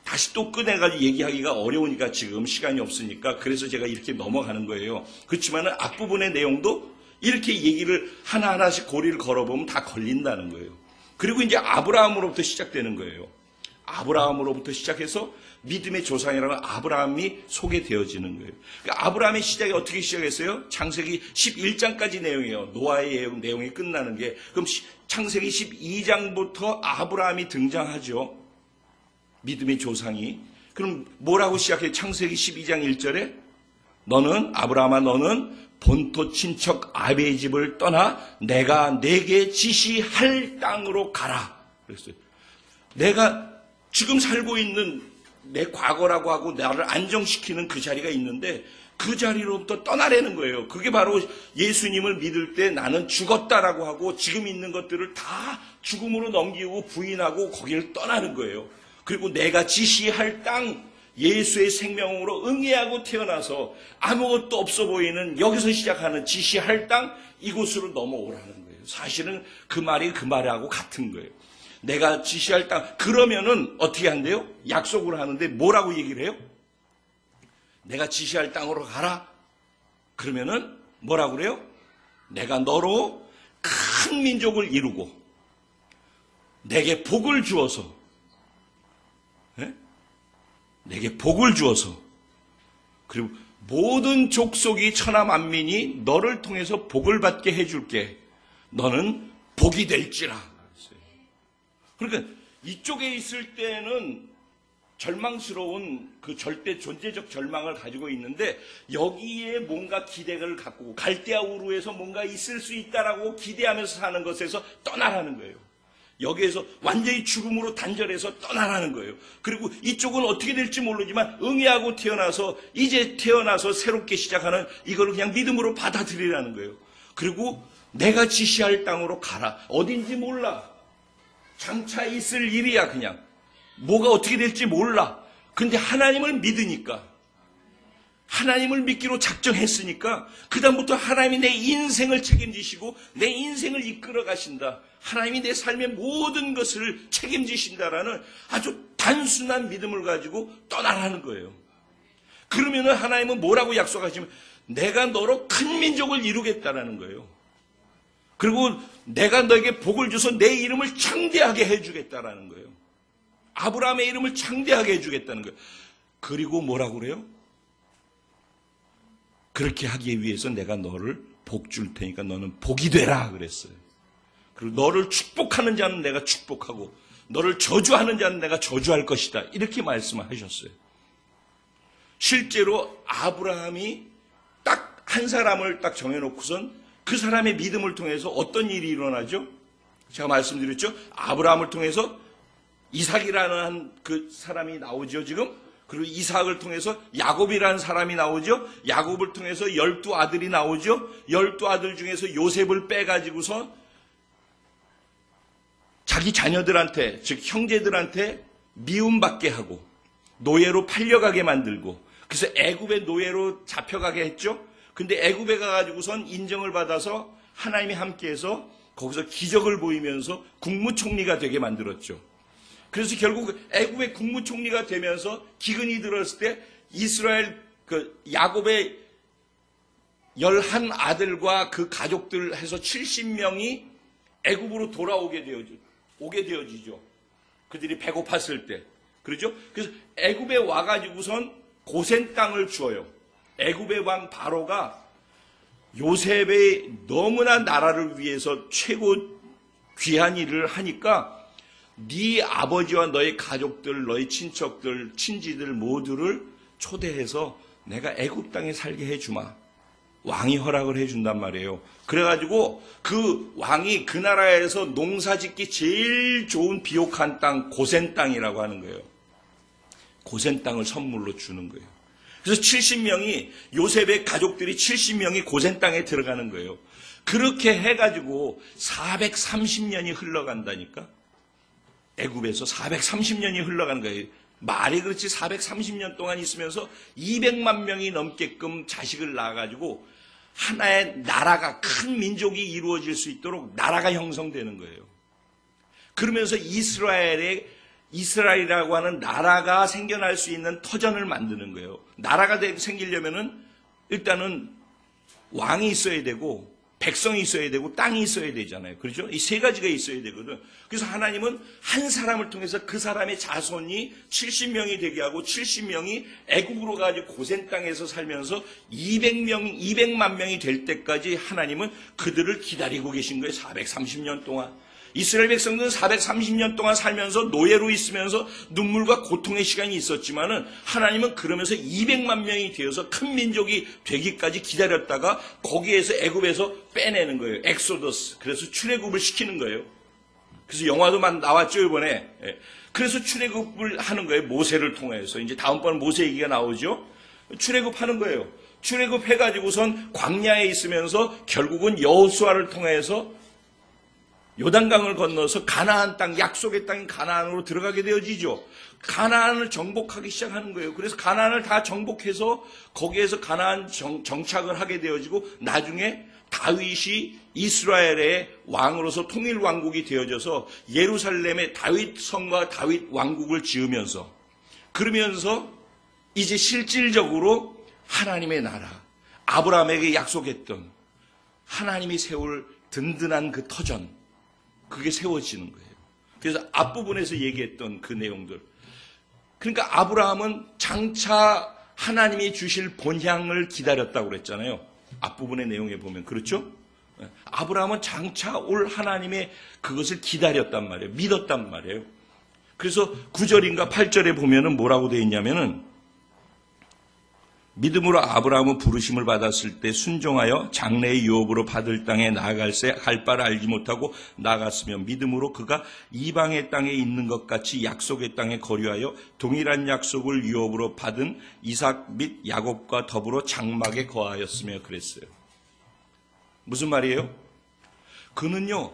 다시 또 꺼내가지고 얘기하기가 어려우니까 지금 시간이 없으니까 그래서 제가 이렇게 넘어가는 거예요. 그렇지만은 앞부분의 내용도 이렇게 얘기를 하나하나씩 고리를 걸어보면 다 걸린다는 거예요. 그리고 이제 아브라함으로부터 시작되는 거예요. 아브라함으로부터 시작해서 믿음의 조상이라는 아브라함이 소개되어지는 거예요. 그러니까 아브라함의 시작이 어떻게 시작했어요? 창세기 11장까지 내용이에요. 노아의 내용이 끝나는 게. 그럼 창세기 12장부터 아브라함이 등장하죠. 믿음의 조상이. 그럼 뭐라고 시작해요? 창세기 12장 1절에 너는 아브라함아 너는 본토 친척 아비의 집을 떠나 내가 내게 지시할 땅으로 가라. 그랬어요. 내가 지금 살고 있는 내 과거라고 하고 나를 안정시키는 그 자리가 있는데 그 자리로부터 떠나라는 거예요. 그게 바로 예수님을 믿을 때 나는 죽었다라고 하고 지금 있는 것들을 다 죽음으로 넘기고 부인하고 거기를 떠나는 거예요. 그리고 내가 지시할 땅, 예수의 생명으로 응애하고 태어나서 아무것도 없어 보이는 여기서 시작하는 지시할 땅, 이곳으로 넘어오라는 거예요. 사실은 그 말이 그 말하고 같은 거예요. 내가 지시할 땅, 그러면은 어떻게 한대요? 약속을 하는데 뭐라고 얘기를 해요? 내가 지시할 땅으로 가라. 그러면은 뭐라고 그래요? 내가 너로 큰 민족을 이루고 내게 복을 주어서 내게 복을 주어서 그리고 모든 족속이 천하 만민이 너를 통해서 복을 받게 해줄게. 너는 복이 될지라. 그러니까 이쪽에 있을 때는 절망스러운 그 절대 존재적 절망을 가지고 있는데 여기에 뭔가 기대를 갖고 갈대아 우르에서 뭔가 있을 수 있다라고 기대하면서 사는 것에서 떠나라는 거예요. 여기에서 완전히 죽음으로 단절해서 떠나라는 거예요. 그리고 이쪽은 어떻게 될지 모르지만 응애하고 태어나서 이제 태어나서 새롭게 시작하는 이걸 그냥 믿음으로 받아들이라는 거예요. 그리고 내가 지시할 땅으로 가라. 어딘지 몰라. 장차 있을 일이야 그냥. 뭐가 어떻게 될지 몰라. 근데 하나님을 믿으니까 하나님을 믿기로 작정했으니까 그 다음부터 하나님이 내 인생을 책임지시고 내 인생을 이끌어 가신다. 하나님이 내 삶의 모든 것을 책임지신다라는 아주 단순한 믿음을 가지고 떠나라는 거예요. 그러면 하나님은 뭐라고 약속하시면 내가 너로 큰 민족을 이루겠다라는 거예요. 그리고 내가 너에게 복을 줘서 내 이름을 창대하게 해주겠다라는 거예요. 아브라함의 이름을 창대하게 해주겠다는 거예요. 그리고 뭐라고 그래요? 그렇게 하기 위해서 내가 너를 복 줄 테니까 너는 복이 되라 그랬어요. 그리고 너를 축복하는 자는 내가 축복하고 너를 저주하는 자는 내가 저주할 것이다. 이렇게 말씀을 하셨어요. 실제로 아브라함이 딱 한 사람을 딱 정해놓고선 그 사람의 믿음을 통해서 어떤 일이 일어나죠? 제가 말씀드렸죠? 아브라함을 통해서 이삭이라는 그 사람이 나오죠, 지금. 그리고 이삭을 통해서 야곱이라는 사람이 나오죠. 야곱을 통해서 12아들이 나오죠. 12아들 중에서 요셉을 빼가지고서 자기 자녀들한테, 즉 형제들한테 미움받게 하고 노예로 팔려가게 만들고, 그래서 애굽의 노예로 잡혀가게 했죠. 근데 애굽에 가가지고선 인정을 받아서 하나님이 함께해서 거기서 기적을 보이면서 국무총리가 되게 만들었죠. 그래서 결국 애굽의 국무총리가 되면서 기근이 들었을 때 이스라엘 야곱의 11아들과 그 가족들 해서 70명이 애굽으로 돌아오게 되어지죠. 그들이 배고팠을 때. 그렇죠? 그래서 애굽에 와가지고선 고센 땅을 주어요. 애굽의 왕 바로가 요셉의 너무나 나라를 위해서 최고 귀한 일을 하니까 네 아버지와 너의 가족들, 너의 친척들, 친지들 모두를 초대해서 내가 애굽 땅에 살게 해주마. 왕이 허락을 해준단 말이에요. 그래가지고 그 왕이 그 나라에서 농사짓기 제일 좋은 비옥한 땅, 고센 땅이라고 하는 거예요. 고센 땅을 선물로 주는 거예요. 그래서 70명이, 요셉의 가족들이 70명이 고센 땅에 들어가는 거예요. 그렇게 해가지고 430년이 흘러간다니까. 애굽에서 430년이 흘러간 거예요. 말이 그렇지 430년 동안 있으면서 200만 명이 넘게끔 자식을 낳아가지고 하나의 나라가, 큰 민족이 이루어질 수 있도록 나라가 형성되는 거예요. 그러면서 이스라엘이라고 하는 나라가 생겨날 수 있는 터전을 만드는 거예요. 나라가 생기려면은 일단은 왕이 있어야 되고 백성이 있어야 되고 땅이 있어야 되잖아요. 그렇죠? 이 세 가지가 있어야 되거든. 그래서 하나님은 한 사람을 통해서 그 사람의 자손이 70명이 되게 하고 70명이 애굽으로 가지고 고센 땅에서 살면서 200만 명이 될 때까지 하나님은 그들을 기다리고 계신 거예요. 430년 동안. 이스라엘 백성들은 430년 동안 살면서 노예로 있으면서 눈물과 고통의 시간이 있었지만은 하나님은 그러면서 200만 명이 되어서 큰 민족이 되기까지 기다렸다가 거기에서 애굽에서 빼내는 거예요. 엑소더스. 그래서 출애굽을 시키는 거예요. 그래서 영화도 나왔죠, 이번에. 그래서 출애굽을 하는 거예요. 모세를 통해서. 이제 다음번에 모세 얘기가 나오죠. 출애굽하는 거예요. 출애굽해가지고선 광야에 있으면서 결국은 여호수아를 통해서 요단강을 건너서 가나안 땅, 약속의 땅인 가나안으로 들어가게 되어지죠. 가나안을 정복하기 시작하는 거예요. 그래서 가나안을 다 정복해서 거기에서 가나안 정착을 하게 되어지고 나중에 다윗이 이스라엘의 왕으로서 통일 왕국이 되어져서 예루살렘에 다윗 성과 다윗 왕국을 지으면서, 그러면서 이제 실질적으로 하나님의 나라, 아브라함에게 약속했던 하나님이 세울 든든한 그 터전, 그게 세워지는 거예요. 그래서 앞부분에서 얘기했던 그 내용들. 그러니까 아브라함은 장차 하나님이 주실 본향을 기다렸다고 그랬잖아요. 앞부분의 내용에 보면. 그렇죠? 아브라함은 장차 올 하나님의 그것을 기다렸단 말이에요. 믿었단 말이에요. 그래서 9절인가 8절에 보면은 뭐라고 되어 있냐면은, 믿음으로 아브라함은 부르심을 받았을 때 순종하여 장래의 유업으로 받을 땅에 나아갈새 갈 바를 알지 못하고 나아갔으며, 믿음으로 그가 이방의 땅에 있는 것 같이 약속의 땅에 거류하여 동일한 약속을 유업으로 받은 이삭 및 야곱과 더불어 장막에 거하였으며 그랬어요. 무슨 말이에요? 그는요,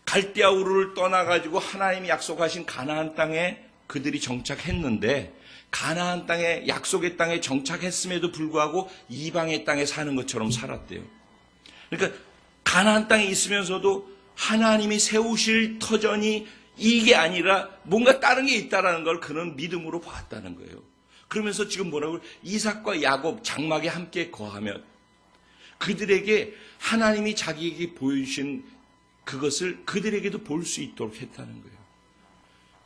갈대아 우르를 떠나가지고 하나님이 약속하신 가나안 땅에 그들이 정착했는데, 가나안 땅에, 약속의 땅에 정착했음에도 불구하고 이방의 땅에 사는 것처럼 살았대요. 그러니까 가나안 땅에 있으면서도 하나님이 세우실 터전이 이게 아니라 뭔가 다른 게 있다는 걸 그는 믿음으로 봤다는 거예요. 그러면서 지금 뭐라고, 이삭과 야곱 장막에 함께 거하며 그들에게 하나님이 자기에게 보여주신 그것을 그들에게도 볼 수 있도록 했다는 거예요.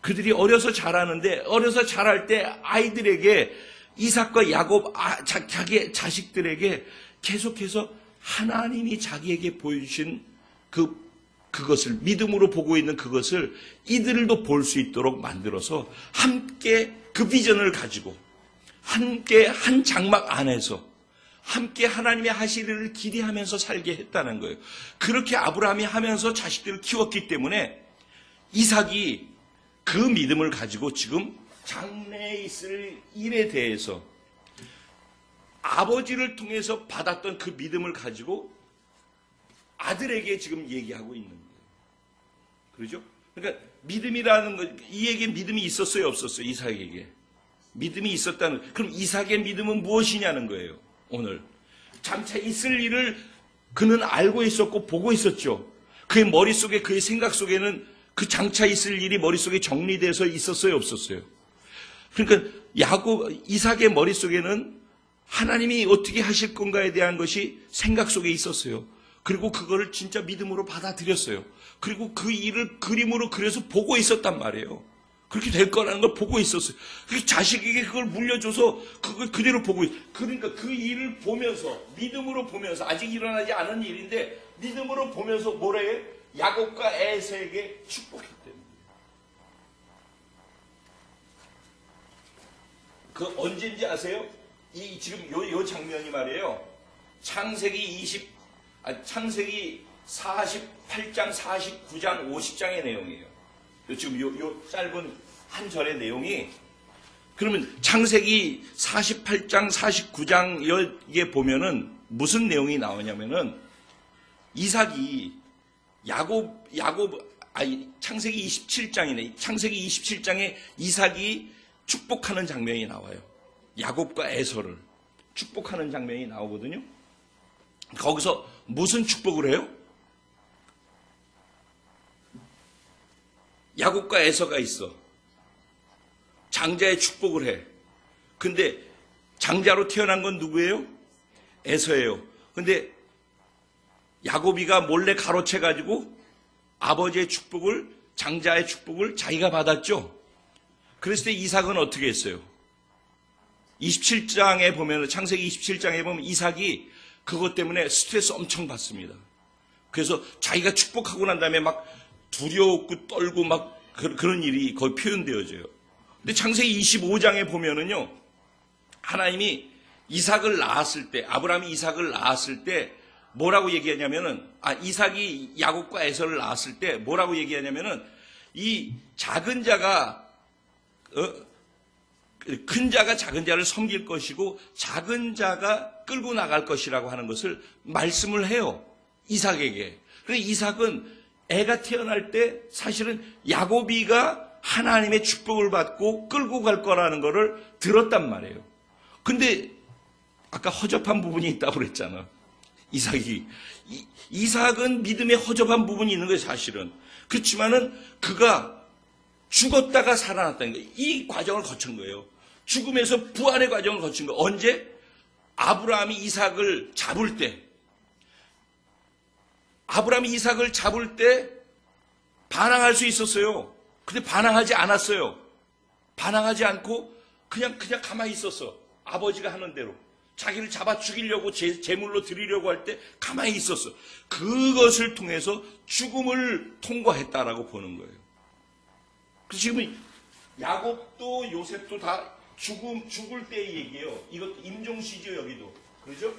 그들이 어려서 자라는데, 어려서 자랄 때 아이들에게, 이삭과 야곱, 자기 자식들에게 계속해서 하나님이 자기에게 보여주신 그것을, 믿음으로 보고 있는 그것을 이들도 볼 수 있도록 만들어서 함께 그 비전을 가지고 함께 한 장막 안에서 함께 하나님의 하실 일을 기대하면서 살게 했다는 거예요. 그렇게 아브라함이 하면서 자식들을 키웠기 때문에 이삭이 그 믿음을 가지고 지금 장래에 있을 일에 대해서 아버지를 통해서 받았던 그 믿음을 가지고 아들에게 지금 얘기하고 있는 거예요. 그렇죠? 그러니까 믿음이라는 거, 이에게 믿음이 있었어요, 없었어요? 이삭에게. 믿음이 있었다는, 그럼 이삭의 믿음은 무엇이냐는 거예요, 오늘. 장차 있을 일을 그는 알고 있었고 보고 있었죠. 그의 머릿속에, 그의 생각 속에는 그 장차 있을 일이 머릿속에 정리돼서 있었어요, 없었어요? 그러니까 이삭의 머릿속에는 하나님이 어떻게 하실 건가에 대한 것이 생각 속에 있었어요. 그리고 그거를 진짜 믿음으로 받아들였어요. 그리고 그 일을 그림으로 그려서 보고 있었단 말이에요. 그렇게 될 거라는 걸 보고 있었어요. 그 자식에게 그걸 물려줘서 그걸 그대로 보고 있어요. 그러니까 그 일을 보면서, 믿음으로 보면서, 아직 일어나지 않은 일인데 믿음으로 보면서 뭐래요? 야곱과 에서에게 축복했대요. 그 언제인지 아세요? 지금 요 장면이 말이에요. 창세기 48장, 49장, 50장의 내용이에요. 지금 요 짧은 한 절의 내용이, 그러면 창세기 48장, 49장에 보면은 무슨 내용이 나오냐면은 이삭이 창세기 27장이네. 창세기 27장에 이삭이 축복하는 장면이 나와요. 야곱과 에서를 축복하는 장면이 나오거든요. 거기서 무슨 축복을 해요? 야곱과 에서가 있어. 장자의 축복을 해. 근데 장자로 태어난 건 누구예요? 에서예요. 근데 야곱이가 몰래 가로채가지고 아버지의 축복을, 장자의 축복을 자기가 받았죠. 그랬을 때 이삭은 어떻게 했어요? 27장에 보면, 창세기 27장에 보면 이삭이 그것 때문에 스트레스 엄청 받습니다. 그래서 자기가 축복하고 난 다음에 막 두려웠고 떨고 막 그런 일이 거의 표현되어져요. 근데 창세기 25장에 보면은요, 하나님이 이삭을 낳았을 때, 아브라함이 이삭을 낳았을 때 뭐라고 얘기하냐면은, 이삭이 야곱과 에서를 낳았을 때 뭐라고 얘기하냐면은, 이 작은 자가 큰 자가 작은 자를 섬길 것이고 작은 자가 끌고 나갈 것이라고 하는 것을 말씀을 해요, 이삭에게. 그래서 이삭은 애가 태어날 때 사실은 야곱이가 하나님의 축복을 받고 끌고 갈 거라는 것을 들었단 말이에요. 근데 아까 허접한 부분이 있다고 그랬잖아, 이삭은 믿음에 허접한 부분이 있는 거예요, 사실은. 그렇지만은 그가 죽었다가 살아났다는 거예요. 이 과정을 거친 거예요. 죽음에서 부활의 과정을 거친 거예요. 언제? 아브라함이 이삭을 잡을 때, 반항할 수 있었어요. 근데 반항하지 않았어요. 반항하지 않고 그냥 가만히 있었어. 아버지가 하는 대로. 자기를 잡아 죽이려고 제물로 드리려고 할 때 가만히 있었어. 그것을 통해서 죽음을 통과했다라고 보는 거예요. 그래서 지금 야곱도 요셉도 다 죽을 때의 얘기예요. 이것도 임종시죠, 여기도. 그렇죠?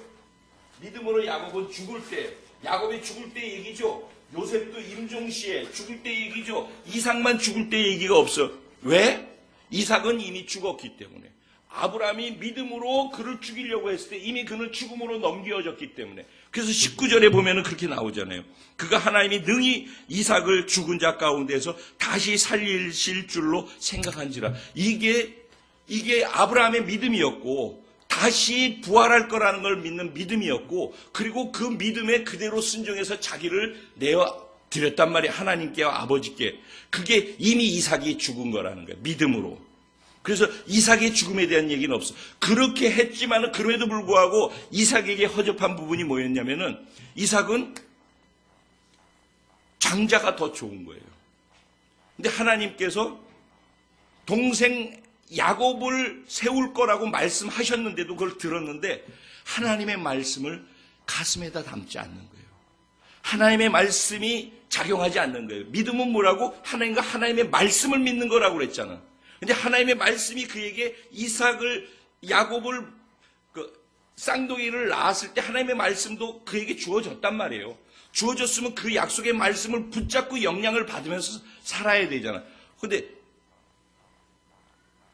믿음으로 야곱은 죽을 때, 야곱이 죽을 때 얘기죠. 요셉도 임종시에 죽을 때 얘기죠. 이삭만 죽을 때 얘기가 없어. 왜? 이삭은 이미 죽었기 때문에. 아브라함이 믿음으로 그를 죽이려고 했을 때 이미 그는 죽음으로 넘겨졌기 때문에. 그래서 19절에 보면은 그렇게 나오잖아요. 그가 하나님이 능히 이삭을 죽은 자 가운데서 다시 살리실 줄로 생각한지라. 이게 아브라함의 믿음이었고, 다시 부활할 거라는 걸 믿는 믿음이었고, 그리고 그 믿음에 그대로 순종해서 자기를 내어드렸단 말이에요, 하나님께와 아버지께. 그게 이미 이삭이 죽은 거라는 거예요, 믿음으로. 그래서 이삭의 죽음에 대한 얘기는 없어. 그렇게 했지만은 그럼에도 불구하고 이삭에게 허접한 부분이 뭐였냐면은, 이삭은 장자가 더 좋은 거예요. 근데 하나님께서 동생 야곱을 세울 거라고 말씀하셨는데도 그걸 들었는데 하나님의 말씀을 가슴에다 담지 않는 거예요. 하나님의 말씀이 작용하지 않는 거예요. 믿음은 뭐라고? 하나님과 하나님의 말씀을 믿는 거라고 그랬잖아. 근데 하나님의 말씀이 그에게 야곱을 쌍둥이를 낳았을 때 하나님의 말씀도 그에게 주어졌단 말이에요. 주어졌으면 그 약속의 말씀을 붙잡고 영향을 받으면서 살아야 되잖아. 근데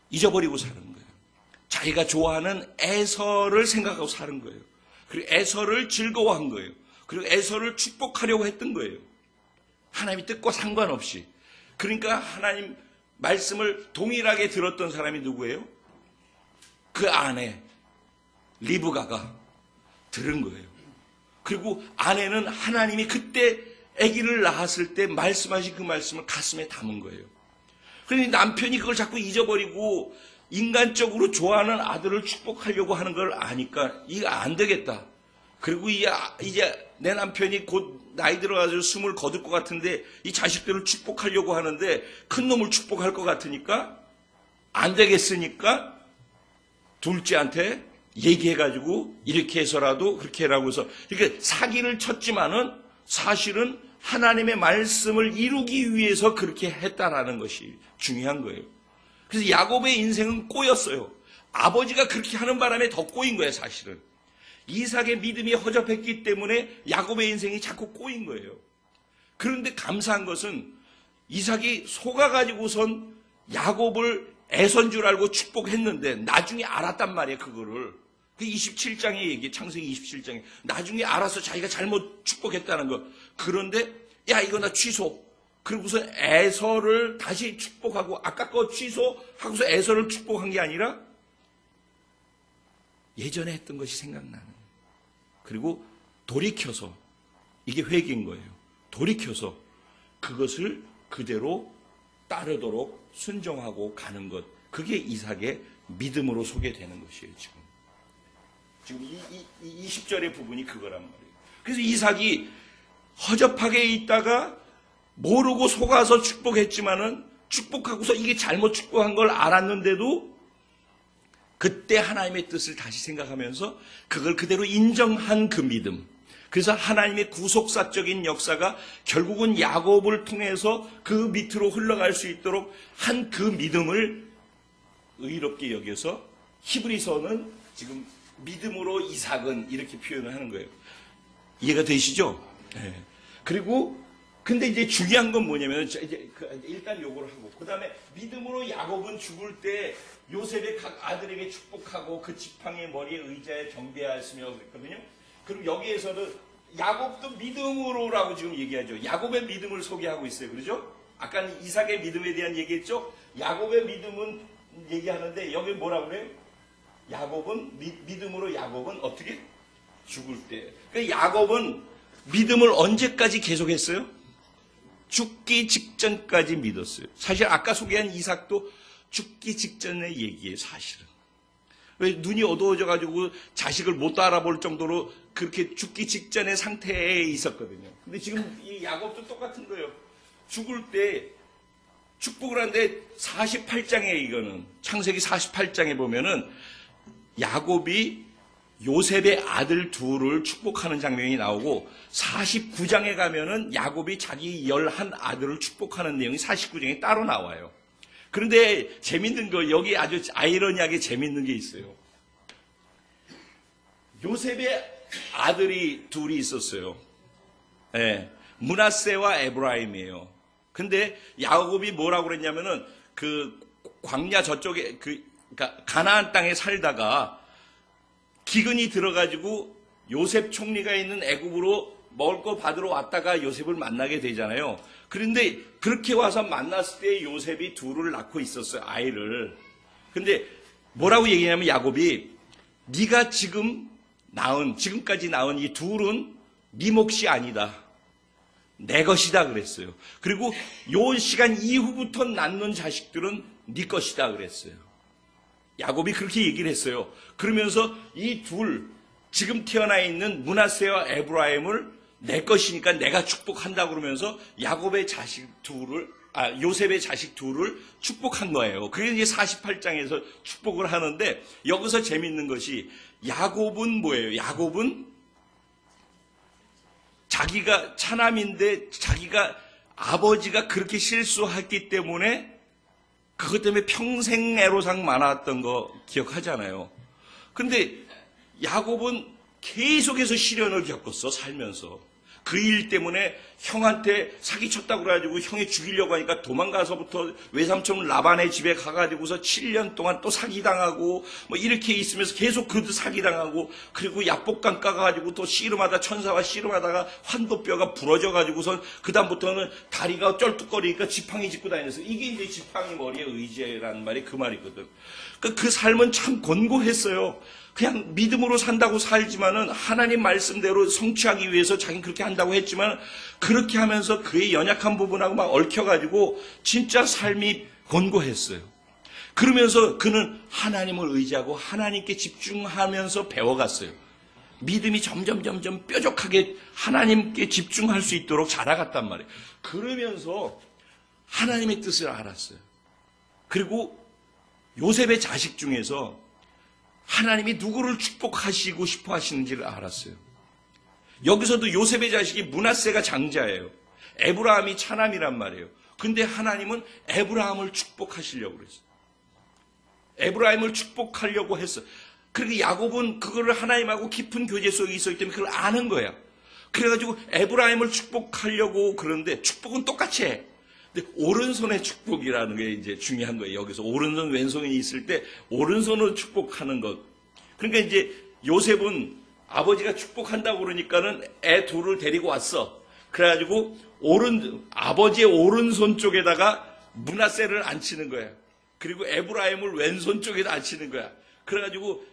잊어버리고 사는 거예요. 자기가 좋아하는 에서를 생각하고 사는 거예요. 그리고 에서를 즐거워한 거예요. 그리고 에서를 축복하려고 했던 거예요. 하나님의 뜻과 상관없이. 그러니까 하나님 말씀을 동일하게 들었던 사람이 누구예요? 그 아내 리브가가 들은 거예요. 그리고 아내는 하나님이 그때 아기를 낳았을 때 말씀하신 그 말씀을 가슴에 담은 거예요. 그런데 남편이 그걸 자꾸 잊어버리고 인간적으로 좋아하는 아들을 축복하려고 하는 걸 아니까 이거 안 되겠다. 그리고 이제 내 남편이 곧 나이 들어가서 숨을 거둘 것 같은데 이 자식들을 축복하려고 하는데 큰 놈을 축복할 것 같으니까 안 되겠으니까 둘째한테 얘기해가지고 이렇게 해서라도 그렇게 해라고 해서 이렇게 사기를 쳤지만은 사실은 하나님의 말씀을 이루기 위해서 그렇게 했다라는 것이 중요한 거예요. 그래서 야곱의 인생은 꼬였어요. 아버지가 그렇게 하는 바람에 더 꼬인 거예요, 사실은. 이삭의 믿음이 허접했기 때문에 야곱의 인생이 자꾸 꼬인 거예요. 그런데 감사한 것은 이삭이 속아가지고선 야곱을 애선 줄 알고 축복했는데 나중에 알았단 말이에요, 그거를. 그 27장의 얘기, 창세기 27장에. 나중에 알아서 자기가 잘못 축복했다는 거. 그런데, 야, 이거 나 취소. 그리고서 에서를 다시 축복하고, 아까 거 취소하고서 에서를 축복한 게 아니라, 예전에 했던 것이 생각나는. 그리고 돌이켜서, 이게 회개인 거예요. 돌이켜서 그것을 그대로 따르도록 순종하고 가는 것. 그게 이삭의 믿음으로 소개되는 것이에요, 지금. 지금 이 20절의 부분이 그거란 말이에요. 그래서 이삭이 허접하게 있다가 모르고 속아서 축복했지만은 축복하고서 이게 잘못 축복한 걸 알았는데도 그때 하나님의 뜻을 다시 생각하면서 그걸 그대로 인정한 그 믿음. 그래서 하나님의 구속사적인 역사가 결국은 야곱을 통해서 그 밑으로 흘러갈 수 있도록 한 그 믿음을 의롭게 여겨서 히브리서는 지금 믿음으로 이삭은 이렇게 표현을 하는 거예요. 이해가 되시죠? 네. 그리고 근데 이제 중요한 건 뭐냐면 이제 일단 요거를 하고 그다음에 믿음으로 야곱은 죽을 때 요셉의 각 아들에게 축복하고 그 지팡이의 머리에 의자에 경배하였으며 그랬거든요. 그럼 여기에서는 야곱도 믿음으로라고 지금 얘기하죠. 야곱의 믿음을 소개하고 있어요. 그렇죠? 아까 이삭의 믿음에 대한 얘기했죠. 야곱의 믿음은 얘기하는데 여기 뭐라고 그래요? 야곱은 믿음으로 야곱은 어떻게 죽을 때. 그러니까 야곱은 믿음을 언제까지 계속했어요? 죽기 직전까지 믿었어요. 사실 아까 소개한 이삭도 죽기 직전의 얘기예요, 사실은. 왜 눈이 어두워져가지고 자식을 못 알아볼 정도로 그렇게 죽기 직전의 상태에 있었거든요. 근데 지금 이 야곱도 똑같은 거예요. 죽을 때 축복을 하는데 48장에 이거는 창세기 48장에 보면은 야곱이 요셉의 아들 둘을 축복하는 장면이 나오고 49장에 가면은 야곱이 자기 11 아들을 축복하는 내용이 49장에 따로 나와요. 그런데 재밌는 거 여기 아주 아이러니하게 재밌는 게 있어요. 요셉의 아들이 둘이 있었어요. 네, 므낫세와 에브라임이에요. 근데 야곱이 뭐라고 그랬냐면은 그 광야 저쪽에 그러니까 가나안 땅에 살다가 기근이 들어가지고 요셉 총리가 있는 애굽으로 먹을 거 받으러 왔다가 요셉을 만나게 되잖아요. 그런데 그렇게 와서 만났을 때 요셉이 둘을 낳고 있었어요, 아이를. 근데 뭐라고 얘기하냐면 야곱이 네가 지금까지 낳은 이 둘은 네 몫이 아니다. 내 것이다 그랬어요. 그리고 요 시간 이후부터 낳는 자식들은 네 것이다 그랬어요. 야곱이 그렇게 얘기를 했어요. 그러면서 이 둘, 지금 태어나 있는 므낫세와 에브라임을 내 것이니까 내가 축복한다 그러면서 야곱의 자식 둘을, 요셉의 자식 둘을 축복한 거예요. 그게 이제 48장에서 축복을 하는데 여기서 재밌는 것이 야곱은 뭐예요? 야곱은 자기가 차남인데 자기가 아버지가 그렇게 실수했기 때문에 그것 때문에 평생 애로사항 많았던 거 기억하잖아요. 근데 야곱은 계속해서 시련을 겪었어, 살면서. 그 일 때문에 형한테 사기쳤다고 그래가지고 형이 죽이려고 하니까 도망가서부터 외삼촌 라반의 집에 가가지고서 7년 동안 또 사기당하고 뭐 이렇게 있으면서 계속 그도 사기당하고, 그리고 약복강 까가지고 또 씨름하다 천사와 씨름하다가 환도뼈가 부러져가지고선 그 다음부터는 다리가 쩔뚝거리니까 지팡이 짚고 다녔어요. 이게 이제 지팡이 머리에 의지라는 말이 그 말이거든. 그 삶은 참 곤고했어요. 그냥 믿음으로 산다고 살지만은 하나님 말씀대로 성취하기 위해서 자기는 그렇게 한다고 했지만, 그렇게 하면서 그의 연약한 부분하고 막 얽혀가지고 진짜 삶이 곤고했어요. 그러면서 그는 하나님을 의지하고 하나님께 집중하면서 배워갔어요. 믿음이 점점 뾰족하게 하나님께 집중할 수 있도록 자라갔단 말이에요. 그러면서 하나님의 뜻을 알았어요. 그리고 요셉의 자식 중에서 하나님이 누구를 축복하시고 싶어 하시는지를 알았어요. 여기서도 요셉의 자식이 므낫세가 장자예요. 에브라함이 차남이란 말이에요. 근데 하나님은 에브라함을 축복하시려고 그랬어요. 에브라임을 축복하려고 했어. 그리고 야곱은 그거를 하나님하고 깊은 교제 속에 있었기 때문에 그걸 아는 거야. 그래가지고 에브라임을 축복하려고 그러는데 축복은 똑같이 해. 근데 오른손의 축복이라는 게 이제 중요한 거예요. 여기서 오른손 왼손이 있을 때 오른손으로 축복하는 것. 그러니까 이제 요셉은 아버지가 축복한다고 그러니까는 애 둘을 데리고 왔어. 그래가지고 아버지의 오른손 쪽에다가 므낫세를 앉히는 거야. 그리고 에브라임을 왼손 쪽에다 앉히는 거야. 그래가지고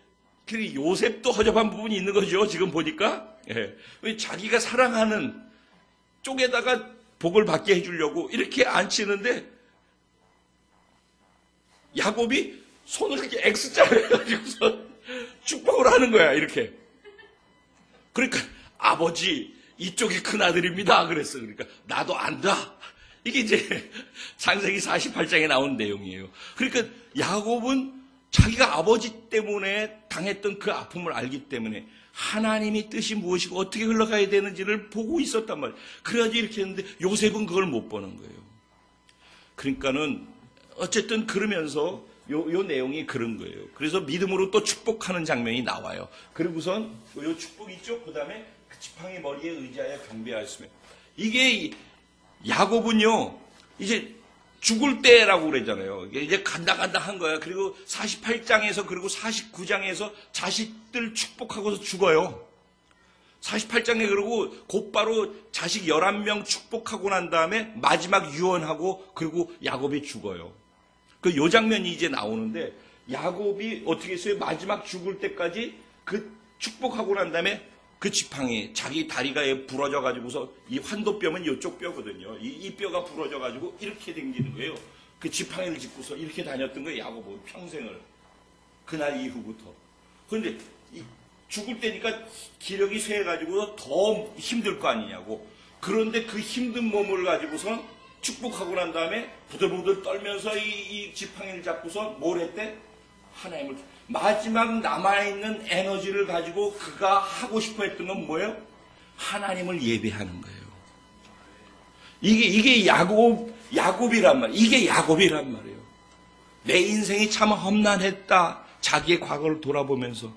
요셉도 허접한 부분이 있는 거죠. 지금 보니까. 예. 자기가 사랑하는 쪽에다가 복을 받게 해주려고 이렇게 앉히는데 야곱이 손을 이렇게 X자로 해가지고서 축복을 하는 거야. 이렇게. 그러니까 아버지 이쪽이 큰아들입니다. 그랬어. 그러니까 나도 안다. 이게 이제 창세기 48장에 나온 내용이에요. 그러니까 야곱은 자기가 아버지 때문에 당했던 그 아픔을 알기 때문에 하나님의 뜻이 무엇이고 어떻게 흘러가야 되는지를 보고 있었단 말이에요. 그래야지 이렇게 했는데 요셉은 그걸 못 보는 거예요. 그러니까는 어쨌든 그러면서 요 내용이 그런 거예요. 그래서 믿음으로 또 축복하는 장면이 나와요. 그리고선 요 축복 있죠? 그 다음에 그 지팡이 머리에 의지하여 경배하였으며. 이게 야곱은요, 이제 죽을 때라고 그러잖아요. 이제 간다 한 거야. 그리고 48장에서 그리고 49장에서 자식들 축복하고서 죽어요. 48장에 그러고 곧바로 자식 11명 축복하고 난 다음에 마지막 유언하고 그리고 야곱이 죽어요. 요 장면이 이제 나오는데 야곱이 어떻게 했어요? 마지막 죽을 때까지 그 축복하고 난 다음에 그 지팡이, 자기 다리가 부러져 가지고서 이 환도뼈면 이쪽 뼈거든요. 이 뼈가 부러져 가지고 이렇게 당기는 거예요. 그 지팡이를 짚고서 이렇게 다녔던 거예요. 야곱은 평생을. 그날 이후부터. 그런데 죽을 때니까 기력이 쇠해 가지고 더 힘들 거 아니냐고. 그런데 그 힘든 몸을 가지고서 축복하고 난 다음에 부들부들 떨면서 이 지팡이를 잡고서 뭘 했대? 하나님을. 마지막 남아있는 에너지를 가지고 그가 하고 싶어 했던 건 뭐예요? 하나님을 예배하는 거예요. 이게 야곱이란 말이에요. 이게 야곱이란 말이에요. 내 인생이 참 험난했다. 자기의 과거를 돌아보면서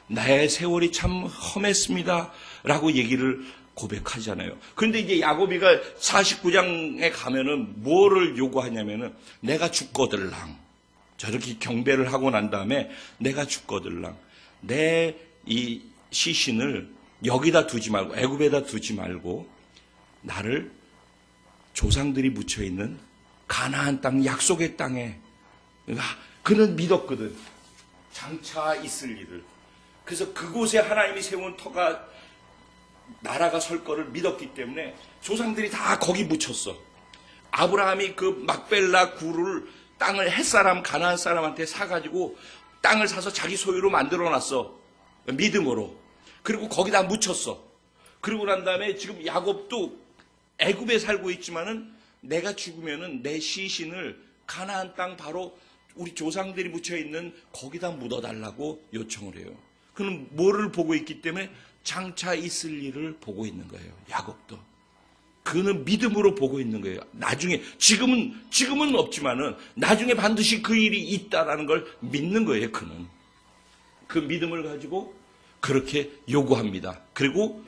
나의 세월이 참 험했습니다. 라고 얘기를 고백하잖아요. 그런데 이제 야곱이가 49장에 가면은 뭐를 요구하냐면은 내가 죽거들랑. 저렇게 경배를 하고 난 다음에 내가 죽거들랑 내 이 시신을 여기다 두지 말고 애굽에다 두지 말고 나를 조상들이 묻혀있는 가나안 땅 약속의 땅에 그는 믿었거든. 장차 있을 일을. 그래서 그곳에 하나님이 세운 터가 나라가 설 거를 믿었기 때문에 조상들이 다 거기 묻혔어. 아브라함이 그 막벨라 굴을 땅을 햇사람 가나안 사람한테 사가지고 땅을 사서 자기 소유로 만들어놨어. 믿음으로. 그리고 거기다 묻혔어. 그리고 난 다음에 지금 야곱도 애굽에 살고 있지만은 내가 죽으면은 내 시신을 가나안 땅 바로 우리 조상들이 묻혀있는 거기다 묻어달라고 요청을 해요. 그는 뭐를 보고 있기 때문에 장차 있을 일을 보고 있는 거예요. 야곱도. 그는 믿음으로 보고 있는 거예요. 나중에 지금은 없지만은 나중에 반드시 그 일이 있다라는 걸 믿는 거예요. 그는 그 믿음을 가지고 그렇게 요구합니다. 그리고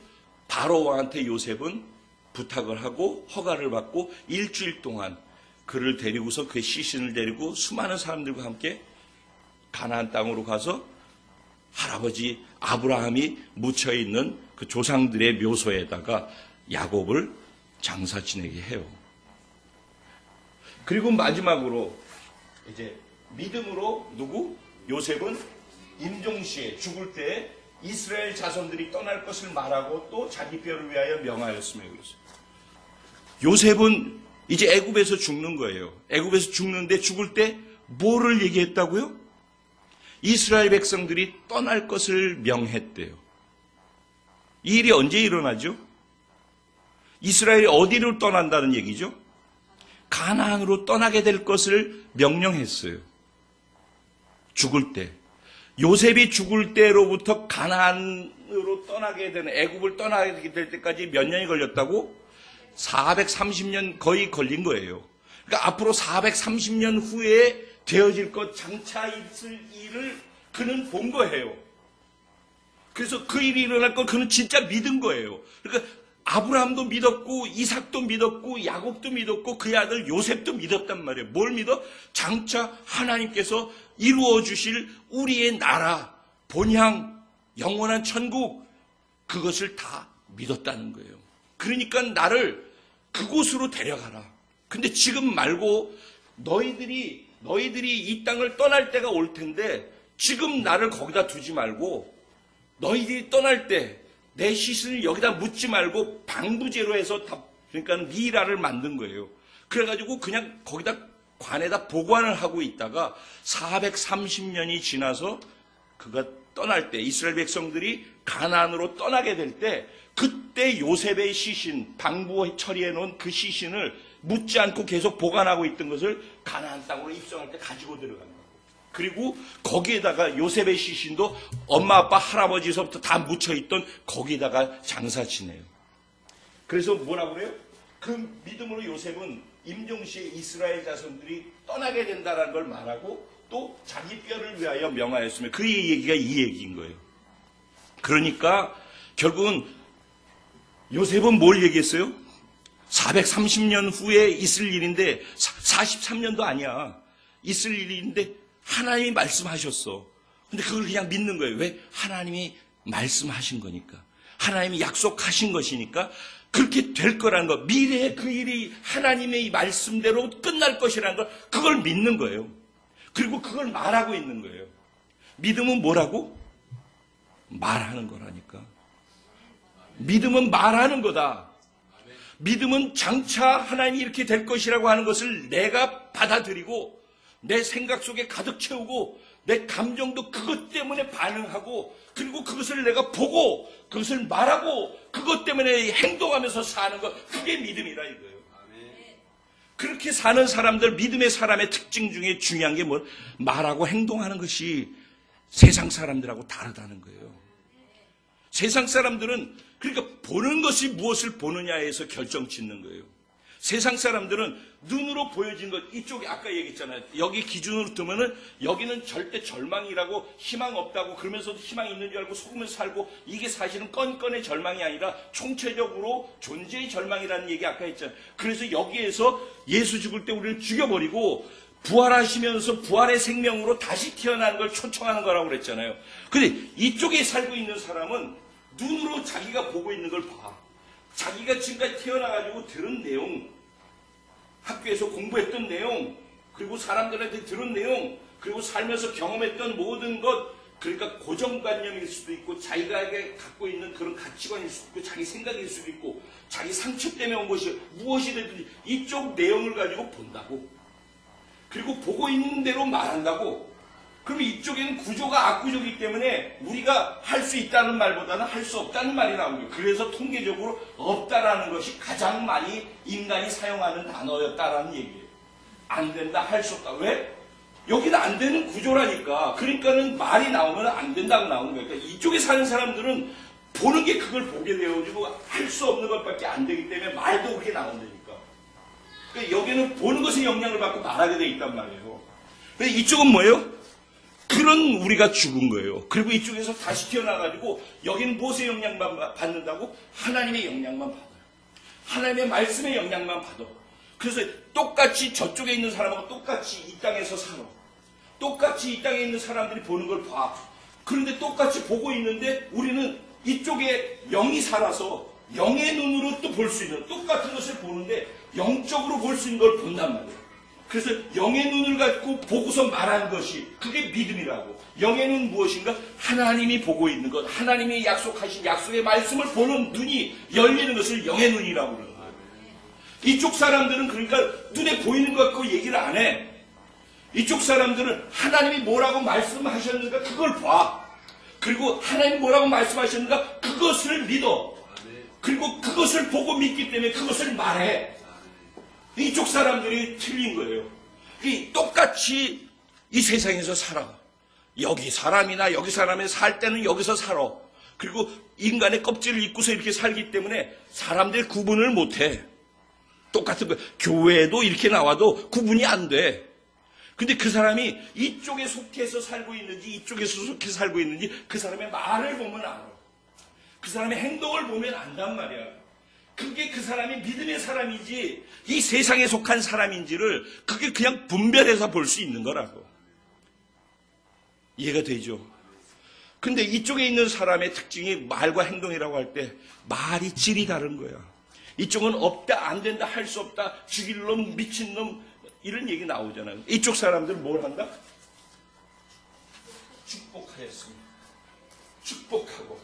바로 왕한테 요셉은 부탁을 하고 허가를 받고 일주일 동안 그를 데리고서 그의 시신을 데리고 수많은 사람들과 함께 가나안 땅으로 가서 할아버지 아브라함이 묻혀있는 그 조상들의 묘소에다가 야곱을 장사 지내게 해요. 그리고 마지막으로 이제 믿음으로 요셉은 임종시에 죽을 때 이스라엘 자손들이 떠날 것을 말하고 또 자기 뼈를 위하여 명하였으며 그랬어요. 요셉은 이제 애굽에서 죽는 거예요. 애굽에서 죽는데 죽을 때 뭐를 얘기했다고요? 이스라엘 백성들이 떠날 것을 명했대요. 이 일이 언제 일어나죠? 이스라엘이 어디로 떠난다는 얘기죠? 가나안으로 떠나게 될 것을 명령했어요. 죽을 때. 요셉이 죽을 때로부터 가나안으로 떠나게 되는, 애굽을 떠나게 될 때까지 몇 년이 걸렸다고? 430년 거의 걸린 거예요. 그러니까 앞으로 430년 후에 되어질 것, 장차 있을 일을 그는 본 거예요. 그래서 그 일이 일어날 걸 그는 진짜 믿은 거예요. 그러니까 아브라함도 믿었고 이삭도 믿었고 야곱도 믿었고 그의 아들 요셉도 믿었단 말이에요. 뭘 믿어? 장차 하나님께서 이루어 주실 우리의 나라, 본향, 영원한 천국, 그것을 다 믿었다는 거예요. 그러니까 나를 그곳으로 데려가라. 근데 지금 말고 너희들이 이 땅을 떠날 때가 올 텐데 지금 나를 거기다 두지 말고 너희들이 떠날 때 내 시신을 여기다 묻지 말고 방부제로 해서 그러니까 미이라를 만든 거예요. 그래가지고 그냥 거기다 관에다 보관을 하고 있다가 430년이 지나서 그가 떠날 때 이스라엘 백성들이 가나안으로 떠나게 될 때 그때 요셉의 시신, 방부 처리해 놓은 그 시신을 묻지 않고 계속 보관하고 있던 것을 가나안 땅으로 입성할 때 가지고 들어간다. 그리고 거기에다가 요셉의 시신도 엄마, 아빠, 할아버지서부터 다 묻혀있던 거기에다가 장사 지내요. 그래서 뭐라고 그래요? 그 믿음으로 요셉은 임종시에 이스라엘 자손들이 떠나게 된다는 걸 말하고 또 자기 뼈를 위하여 명하였으며 그 얘기가 이 얘기인 거예요. 그러니까 결국은 요셉은 뭘 얘기했어요? 430년 후에 있을 일인데 43년도 아니야. 있을 일인데 하나님이 말씀하셨어. 근데 그걸 그냥 믿는 거예요. 왜? 하나님이 말씀하신 거니까. 하나님이 약속하신 것이니까 그렇게 될 거라는 거. 미래에 그 일이 하나님의 말씀대로 끝날 것이라는 걸 그걸 믿는 거예요. 그리고 그걸 말하고 있는 거예요. 믿음은 뭐라고? 말하는 거라니까. 믿음은 말하는 거다. 믿음은 장차 하나님이 이렇게 될 것이라고 하는 것을 내가 받아들이고 내 생각 속에 가득 채우고 내 감정도 그것 때문에 반응하고 그리고 그것을 내가 보고 그것을 말하고 그것 때문에 행동하면서 사는 것, 그게 믿음이라 이거예요. 그렇게 사는 사람들, 믿음의 사람의 특징 중에 중요한 게 뭐? 말하고 행동하는 것이 세상 사람들하고 다르다는 거예요. 세상 사람들은 그러니까 보는 것이 무엇을 보느냐에서 결정 짓는 거예요. 세상 사람들은 눈으로 보여진 것, 이쪽에 아까 얘기했잖아요. 여기 기준으로 두면은 여기는 절대 절망이라고 희망 없다고 그러면서도 희망이 있는 줄 알고 속으면서 살고 이게 사실은 건건의 절망이 아니라 총체적으로 존재의 절망이라는 얘기 아까 했잖아요. 그래서 여기에서 예수 죽을 때 우리를 죽여버리고 부활하시면서 부활의 생명으로 다시 태어나는 걸 초청하는 거라고 그랬잖아요. 근데 이쪽에 살고 있는 사람은 눈으로 자기가 보고 있는 걸 봐. 자기가 지금까지 태어나가지고 들은 내용, 학교에서 공부했던 내용, 그리고 사람들한테 들은 내용, 그리고 살면서 경험했던 모든 것, 그러니까 고정관념일 수도 있고 자기가 갖고 있는 그런 가치관일 수도 있고 자기 생각일 수도 있고 자기 상처 때문에 온 것이 무엇이 되든지 이쪽 내용을 가지고 본다고. 그리고 보고 있는 대로 말한다고. 그럼 이쪽에는 구조가 악구조이기 때문에 우리가 할 수 있다는 말보다는 할 수 없다는 말이 나오고요. 그래서 통계적으로 없다라는 것이 가장 많이 인간이 사용하는 단어였다라는 얘기예요. 안 된다, 할 수 없다. 왜? 여기는 안 되는 구조라니까. 그러니까는 말이 나오면 안 된다고 나오는 거예요. 그러니까 이쪽에 사는 사람들은 보는 게 그걸 보게 되어지고 할 수 없는 것밖에 안 되기 때문에 말도 그렇게 나온다니까. 그러니까 여기는 보는 것에 영향을 받고 말하게 돼 있단 말이에요. 근데 이쪽은 뭐예요? 그 그런 우리가 죽은 거예요. 그리고 이쪽에서 다시 태어나가지고 여기는 무엇의 영향만 받는다고? 하나님의 영향만 받아요. 하나님의 말씀의 영향만 받아. 그래서 똑같이 저쪽에 있는 사람하고 똑같이 이 땅에서 살아. 똑같이 이 땅에 있는 사람들이 보는 걸 봐. 그런데 똑같이 보고 있는데 우리는 이쪽에 영이 살아서 영의 눈으로 또 볼 수 있는, 똑같은 것을 보는데 영적으로 볼 수 있는 걸 본단 말이에요. 그래서 영의 눈을 갖고 보고서 말하는 것이, 그게 믿음이라고. 영의 눈은 무엇인가? 하나님이 보고 있는 것, 하나님이 약속하신 약속의 말씀을 보는 눈이 열리는 것을 영의 눈이라고 그러는 거예요. 이쪽 사람들은 그러니까 눈에 보이는 것 갖고 얘기를 안 해. 이쪽 사람들은 하나님이 뭐라고 말씀하셨는가 그걸 봐. 그리고 하나님이 뭐라고 말씀하셨는가 그것을 믿어. 그리고 그것을 보고 믿기 때문에 그것을 말해. 이쪽 사람들이 틀린 거예요. 똑같이 이 세상에서 살아. 여기 사람이나 여기 사람이 살 때는 여기서 살아. 그리고 인간의 껍질을 입고서 이렇게 살기 때문에 사람들 구분을 못해. 똑같은 거예요. 교회에도 이렇게 나와도 구분이 안 돼. 근데 그 사람이 이쪽에 속해서 살고 있는지 이쪽에서 속해서 살고 있는지 그 사람의 말을 보면 알아. 그 사람의 행동을 보면 안단 말이야. 그게 그 사람이 믿음의 사람이지 이 세상에 속한 사람인지를 그게 그냥 분별해서 볼 수 있는 거라고. 이해가 되죠? 근데 이쪽에 있는 사람의 특징이 말과 행동이라고 할 때 말이 질이 다른 거야. 이쪽은 없다, 안 된다, 할 수 없다, 죽일 놈, 미친 놈 이런 얘기 나오잖아요. 이쪽 사람들은 뭘 한다? 축복하였습니다. 축복하고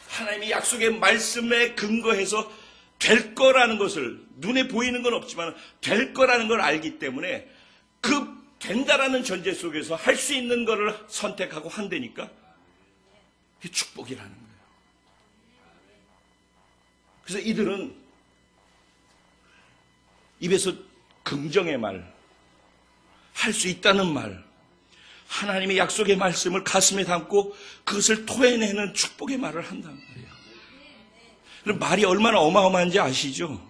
하나님의 약속의 말씀에 근거해서 될 거라는 것을, 눈에 보이는 건 없지만 될 거라는 걸 알기 때문에 그 된다라는 전제 속에서 할 수 있는 거를 선택하고 한다니까 그게 축복이라는 거예요. 그래서 이들은 입에서 긍정의 말, 할 수 있다는 말, 하나님의 약속의 말씀을 가슴에 담고 그것을 토해내는 축복의 말을 한단 말이에요. 그럼 말이 얼마나 어마어마한지 아시죠?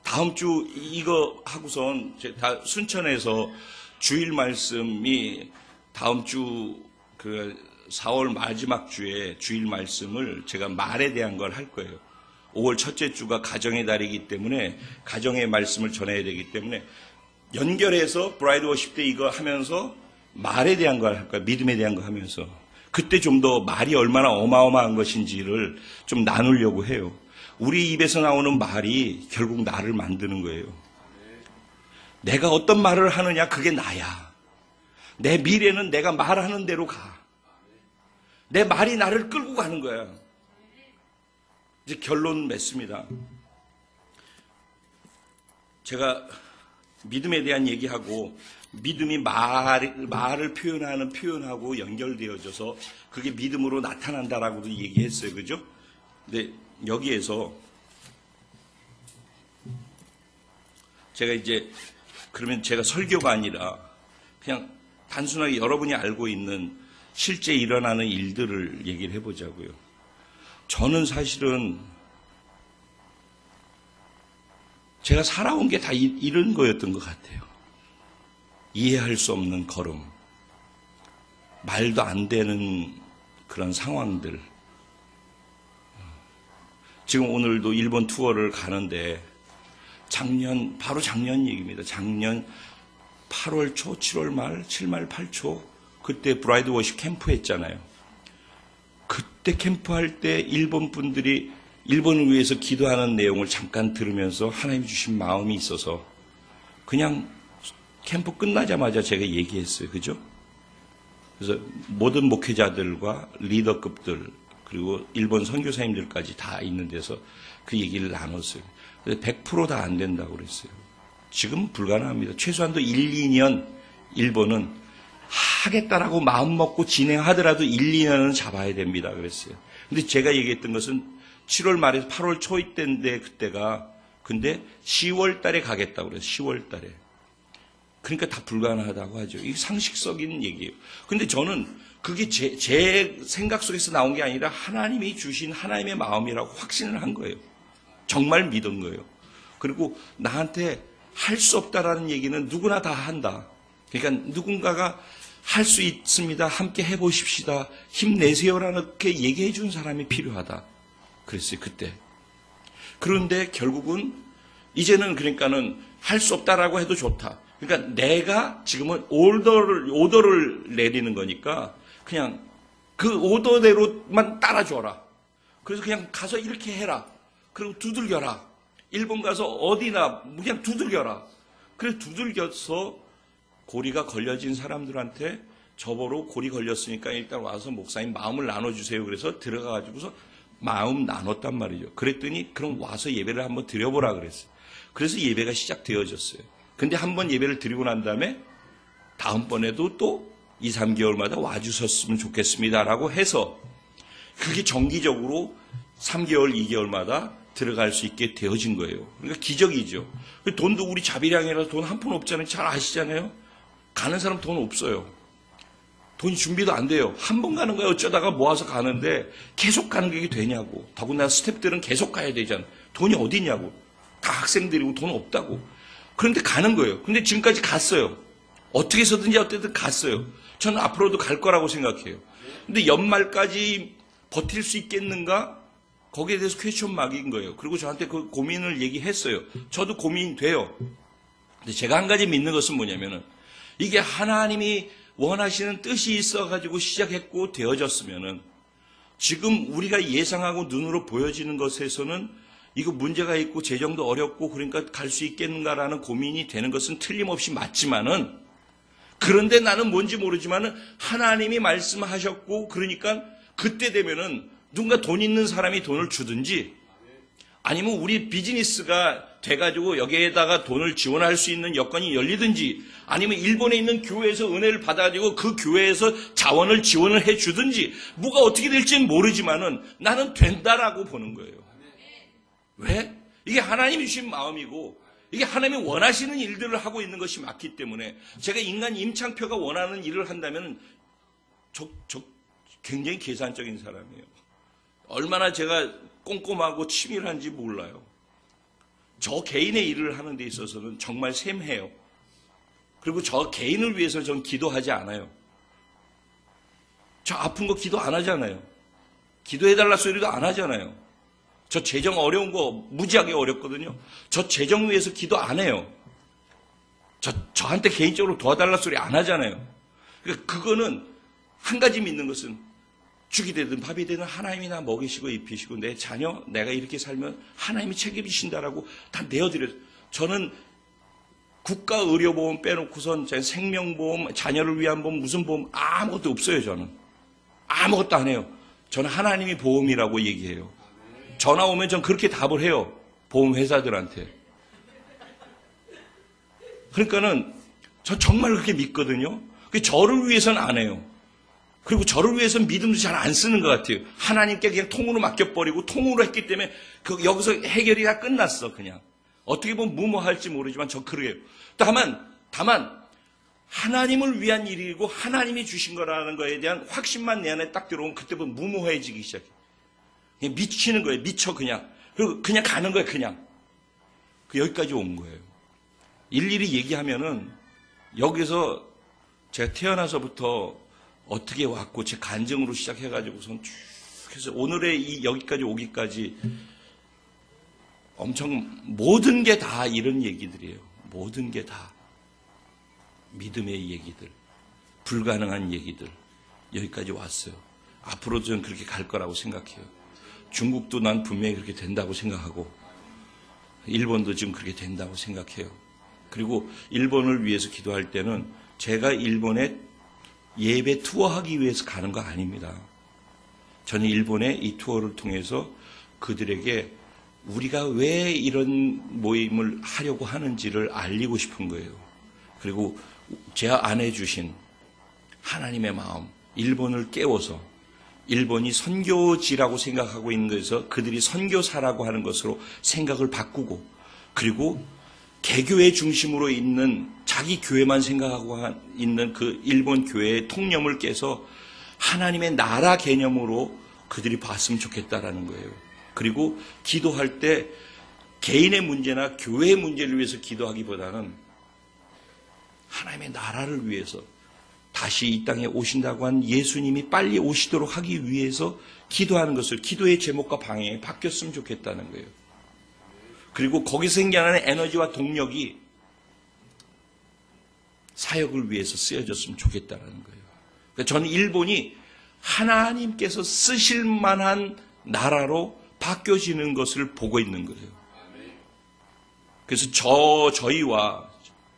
다음 주 이거 하고선 다 순천에서 주일 말씀이 다음 주 그 4월 마지막 주에 주일 말씀을 제가 말에 대한 걸 할 거예요. 5월 첫째 주가 가정의 달이기 때문에 가정의 말씀을 전해야 되기 때문에 연결해서 브라이드 워십 때 이거 하면서 말에 대한 걸 할 거예요. 믿음에 대한 거 하면서. 그때 좀 더 말이 얼마나 어마어마한 것인지를 좀 나누려고 해요. 우리 입에서 나오는 말이 결국 나를 만드는 거예요. 내가 어떤 말을 하느냐 그게 나야. 내 미래는 내가 말하는 대로 가. 내 말이 나를 끌고 가는 거야. 이제 결론 맺습니다. 제가 믿음에 대한 얘기하고 믿음이 말을 표현하고 연결되어져서 그게 믿음으로 나타난다라고도 얘기했어요. 그죠? 근데 여기에서 제가 이제 그러면 제가 설교가 아니라 그냥 단순하게 여러분이 알고 있는 실제 일어나는 일들을 얘기를 해보자고요. 저는 사실은 제가 살아온 게 다 이런 거였던 것 같아요. 이해할 수 없는 걸음, 말도 안 되는 그런 상황들. 지금 오늘도 일본 투어를 가는데 바로 작년 얘기입니다. 작년 8월 초, 7월 말, 7말 8초 그때 브라이드 워십 캠프 했잖아요. 그때 캠프할 때 일본 분들이 일본을 위해서 기도하는 내용을 잠깐 들으면서 하나님 주신 마음이 있어서 그냥 캠프 끝나자마자 제가 얘기했어요. 그죠? 그래서 모든 목회자들과 리더급들 그리고 일본 선교사님들까지 다 있는 데서 그 얘기를 나눴어요. 100% 다 안 된다고 그랬어요. 지금 불가능합니다. 최소한도 1, 2년 일본은 하겠다라고 마음 먹고 진행하더라도 1, 2년은 잡아야 됩니다. 그랬어요. 근데 제가 얘기했던 것은 7월 말에서 8월 초 때인데 그때가 근데 10월 달에 가겠다고 그래요. 10월 달에. 그러니까 다 불가능하다고 하죠. 이게 상식적인 얘기예요. 근데 저는 그게 제 생각 속에서 나온 게 아니라 하나님이 주신 하나님의 마음이라고 확신을 한 거예요. 정말 믿은 거예요. 그리고 나한테 할 수 없다라는 얘기는 누구나 다 한다. 그러니까 누군가가 할 수 있습니다. 함께 해보십시다. 힘내세요라는 게 얘기해 준 사람이 필요하다. 그랬어요, 그때. 그런데 결국은 이제는 그러니까는 할 수 없다라고 해도 좋다. 그러니까 내가 지금은 오더를 내리는 거니까 그냥 그 오더대로만 따라줘라. 그래서 그냥 가서 이렇게 해라. 그리고 두들겨라. 일본 가서 어디나 그냥 두들겨라. 그래서 두들겨서 고리가 걸려진 사람들한테 저보러 고리 걸렸으니까 일단 와서 목사님 마음을 나눠주세요. 그래서 들어가가지고서 마음 나눴단 말이죠. 그랬더니 그럼 와서 예배를 한번 드려보라 그랬어요. 그래서 예배가 시작되어졌어요. 근데 한번 예배를 드리고 난 다음에 다음번에도 또 2, 3개월마다 와주셨으면 좋겠습니다라고 해서 그게 정기적으로 3개월, 2개월마다 들어갈 수 있게 되어진 거예요. 그러니까 기적이죠. 돈도 우리 자비량이라서 돈 한 푼 없잖아요. 잘 아시잖아요. 가는 사람 돈 없어요. 돈이 준비도 안 돼요. 한 번 가는 거야. 어쩌다가 모아서 가는데 계속 가는 게 되냐고. 더군다나 스태프들은 계속 가야 되잖아. 돈이 어디냐고. 다 학생들이고 돈 없다고. 그런데 가는 거예요. 근데 지금까지 갔어요. 어떻게 해서든지 어쨌든 갔어요. 저는 앞으로도 갈 거라고 생각해요. 근데 연말까지 버틸 수 있겠는가? 거기에 대해서 퀘스천 마크인 거예요. 그리고 저한테 그 고민을 얘기했어요. 저도 고민이 돼요. 근데 제가 한 가지 믿는 것은 뭐냐면은 이게 하나님이 원하시는 뜻이 있어가지고 시작했고 되어졌으면은 지금 우리가 예상하고 눈으로 보여지는 것에서는 이거 문제가 있고 재정도 어렵고 그러니까 갈 수 있겠는가라는 고민이 되는 것은 틀림없이 맞지만은 그런데 나는 뭔지 모르지만은 하나님이 말씀하셨고 그러니까 그때 되면은 누군가 돈 있는 사람이 돈을 주든지 아니면 우리 비즈니스가 돼가지고 여기에다가 돈을 지원할 수 있는 여건이 열리든지 아니면 일본에 있는 교회에서 은혜를 받아가지고 그 교회에서 자원을 지원을 해주든지 뭐가 어떻게 될지는 모르지만은 나는 된다라고 보는 거예요. 왜? 이게 하나님이 주신 마음이고 이게 하나님이 원하시는 일들을 하고 있는 것이 맞기 때문에 제가 인간 임창표가 원하는 일을 한다면 저 굉장히 계산적인 사람이에요. 얼마나 제가 꼼꼼하고 치밀한지 몰라요. 저 개인의 일을 하는 데 있어서는 정말 샘해요. 그리고 저 개인을 위해서 전 기도하지 않아요. 저 아픈 거 기도 안 하잖아요. 기도해달라 소리도 안 하잖아요. 저 재정 어려운 거 무지하게 어렵거든요. 저 재정 위해서 기도 안 해요. 저한테 개인적으로 도와달라 소리 안 하잖아요. 그러니까 그거는 한 가지 믿는 것은 죽이 되든 밥이 되든 하나님이 나 먹이시고 입히시고 내 자녀 내가 이렇게 살면 하나님이 책임지신다라고 다 내어드려요. 저는 국가 의료보험 빼놓고선 제 생명보험, 자녀를 위한 보험, 무슨 보험 아무것도 없어요. 저는 아무것도 안 해요. 저는 하나님이 보험이라고 얘기해요. 전화 오면 전 그렇게 답을 해요. 보험회사들한테. 그러니까는 저 정말 그렇게 믿거든요. 저를 위해서는 안 해요. 그리고 저를 위해서는 믿음도 잘 안 쓰는 것 같아요. 하나님께 그냥 통으로 맡겨버리고 통으로 했기 때문에 여기서 해결이 다 끝났어. 그냥. 어떻게 보면 무모할지 모르지만 저 그래요. 다만 하나님을 위한 일이고 하나님이 주신 거라는 거에 대한 확신만 내 안에 딱 들어오면 그때부터 무모해지기 시작해요. 그냥 미치는 거예요. 미쳐 그냥. 그리고 그냥 가는 거예요. 그냥. 여기까지 온 거예요. 일일이 얘기하면은 여기서 제가 태어나서부터 어떻게 왔고 제 간증으로 시작해가지고선 쭉 해서 오늘의 여기까지 오기까지 엄청 모든 게 다 이런 얘기들이에요. 모든 게 다 믿음의 얘기들, 불가능한 얘기들 여기까지 왔어요. 앞으로도 저는 그렇게 갈 거라고 생각해요. 중국도 난 분명히 그렇게 된다고 생각하고 일본도 지금 그렇게 된다고 생각해요. 그리고 일본을 위해서 기도할 때는 제가 일본에 예배 투어하기 위해서 가는 거 아닙니다. 저는 일본에 이 투어를 통해서 그들에게 우리가 왜 이런 모임을 하려고 하는지를 알리고 싶은 거예요. 그리고 제 안에 주신 하나님의 마음, 일본을 깨워서 일본이 선교지라고 생각하고 있는 것에서 그들이 선교사라고 하는 것으로 생각을 바꾸고 그리고 개교회 중심으로 있는 자기 교회만 생각하고 있는 그 일본 교회의 통념을 깨서 하나님의 나라 개념으로 그들이 봤으면 좋겠다라는 거예요. 그리고 기도할 때 개인의 문제나 교회의 문제를 위해서 기도하기보다는 하나님의 나라를 위해서 다시 이 땅에 오신다고 한 예수님이 빨리 오시도록 하기 위해서 기도하는 것을 기도의 제목과 방향이 바뀌었으면 좋겠다는 거예요. 그리고 거기서 생겨나는 에너지와 동력이 사역을 위해서 쓰여졌으면 좋겠다는 거예요. 그러니까 저는 일본이 하나님께서 쓰실 만한 나라로 바뀌어지는 것을 보고 있는 거예요. 그래서 저희와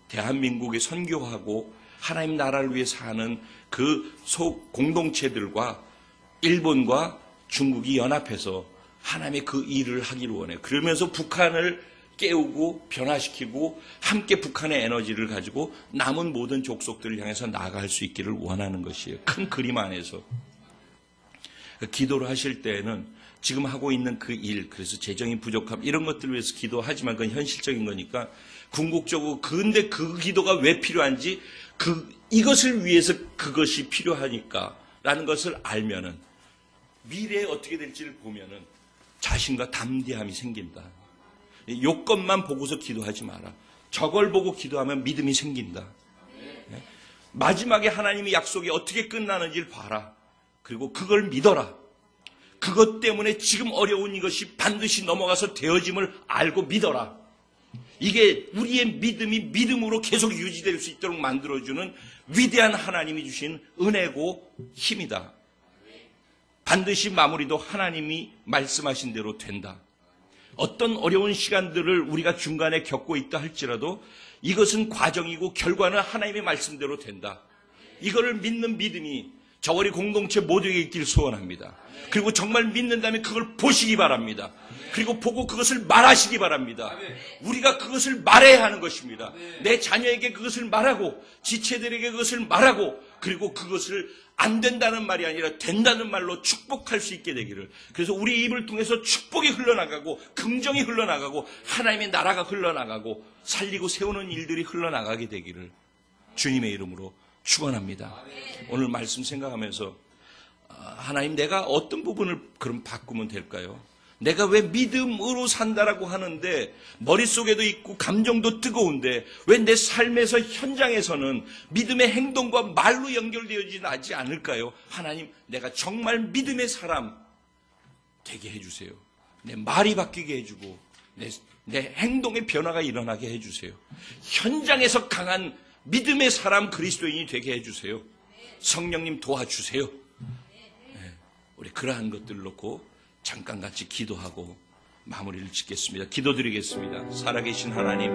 대한민국에 선교하고 하나님 나라를 위해 사는 그 공동체들과 일본과 중국이 연합해서 하나님의 그 일을 하기를 원해요. 그러면서 북한을 깨우고 변화시키고 함께 북한의 에너지를 가지고 남은 모든 족속들을 향해서 나아갈 수 있기를 원하는 것이에요. 큰 그림 안에서. 기도를 하실 때에는 지금 하고 있는 그 일, 그래서 재정이 부족함 이런 것들을 위해서 기도하지만 그건 현실적인 거니까 궁극적으로 근데 그 기도가 왜 필요한지 이것을 위해서 그것이 필요하니까 라는 것을 알면은 미래에 어떻게 될지를 보면은 자신과 담대함이 생긴다. 요것만 보고서 기도하지 마라. 저걸 보고 기도하면 믿음이 생긴다. 마지막에 하나님의 약속이 어떻게 끝나는지를 봐라. 그리고 그걸 믿어라. 그것 때문에 지금 어려운 이것이 반드시 넘어가서 되어짐을 알고 믿어라. 이게 우리의 믿음이 믿음으로 계속 유지될 수 있도록 만들어주는 위대한 하나님이 주신 은혜고 힘이다. 반드시 마무리도 하나님이 말씀하신 대로 된다. 어떤 어려운 시간들을 우리가 중간에 겪고 있다 할지라도 이것은 과정이고 결과는 하나님의 말씀대로 된다. 이거를 믿는 믿음이 저월이 공동체 모두에게 있길 소원합니다. 그리고 정말 믿는다면 그걸 보시기 바랍니다. 그리고 보고 그것을 말하시기 바랍니다. 우리가 그것을 말해야 하는 것입니다. 내 자녀에게 그것을 말하고 지체들에게 그것을 말하고 그리고 그것을 안 된다는 말이 아니라 된다는 말로 축복할 수 있게 되기를. 그래서 우리 입을 통해서 축복이 흘러나가고 긍정이 흘러나가고 하나님의 나라가 흘러나가고 살리고 세우는 일들이 흘러나가게 되기를 주님의 이름으로 축원합니다. 오늘 말씀 생각하면서 하나님 내가 어떤 부분을 그럼 바꾸면 될까요? 내가 왜 믿음으로 산다라고 하는데 머릿속에도 있고 감정도 뜨거운데 왜 내 삶에서 현장에서는 믿음의 행동과 말로 연결되어지지 않을까요? 하나님 내가 정말 믿음의 사람 되게 해주세요. 내 말이 바뀌게 해주고 내 행동의 변화가 일어나게 해주세요. 현장에서 강한 믿음의 사람 그리스도인이 되게 해주세요. 성령님 도와주세요. 네, 우리 그러한 것들을 놓고 잠깐 같이 기도하고 마무리를 짓겠습니다. 기도드리겠습니다. 살아계신 하나님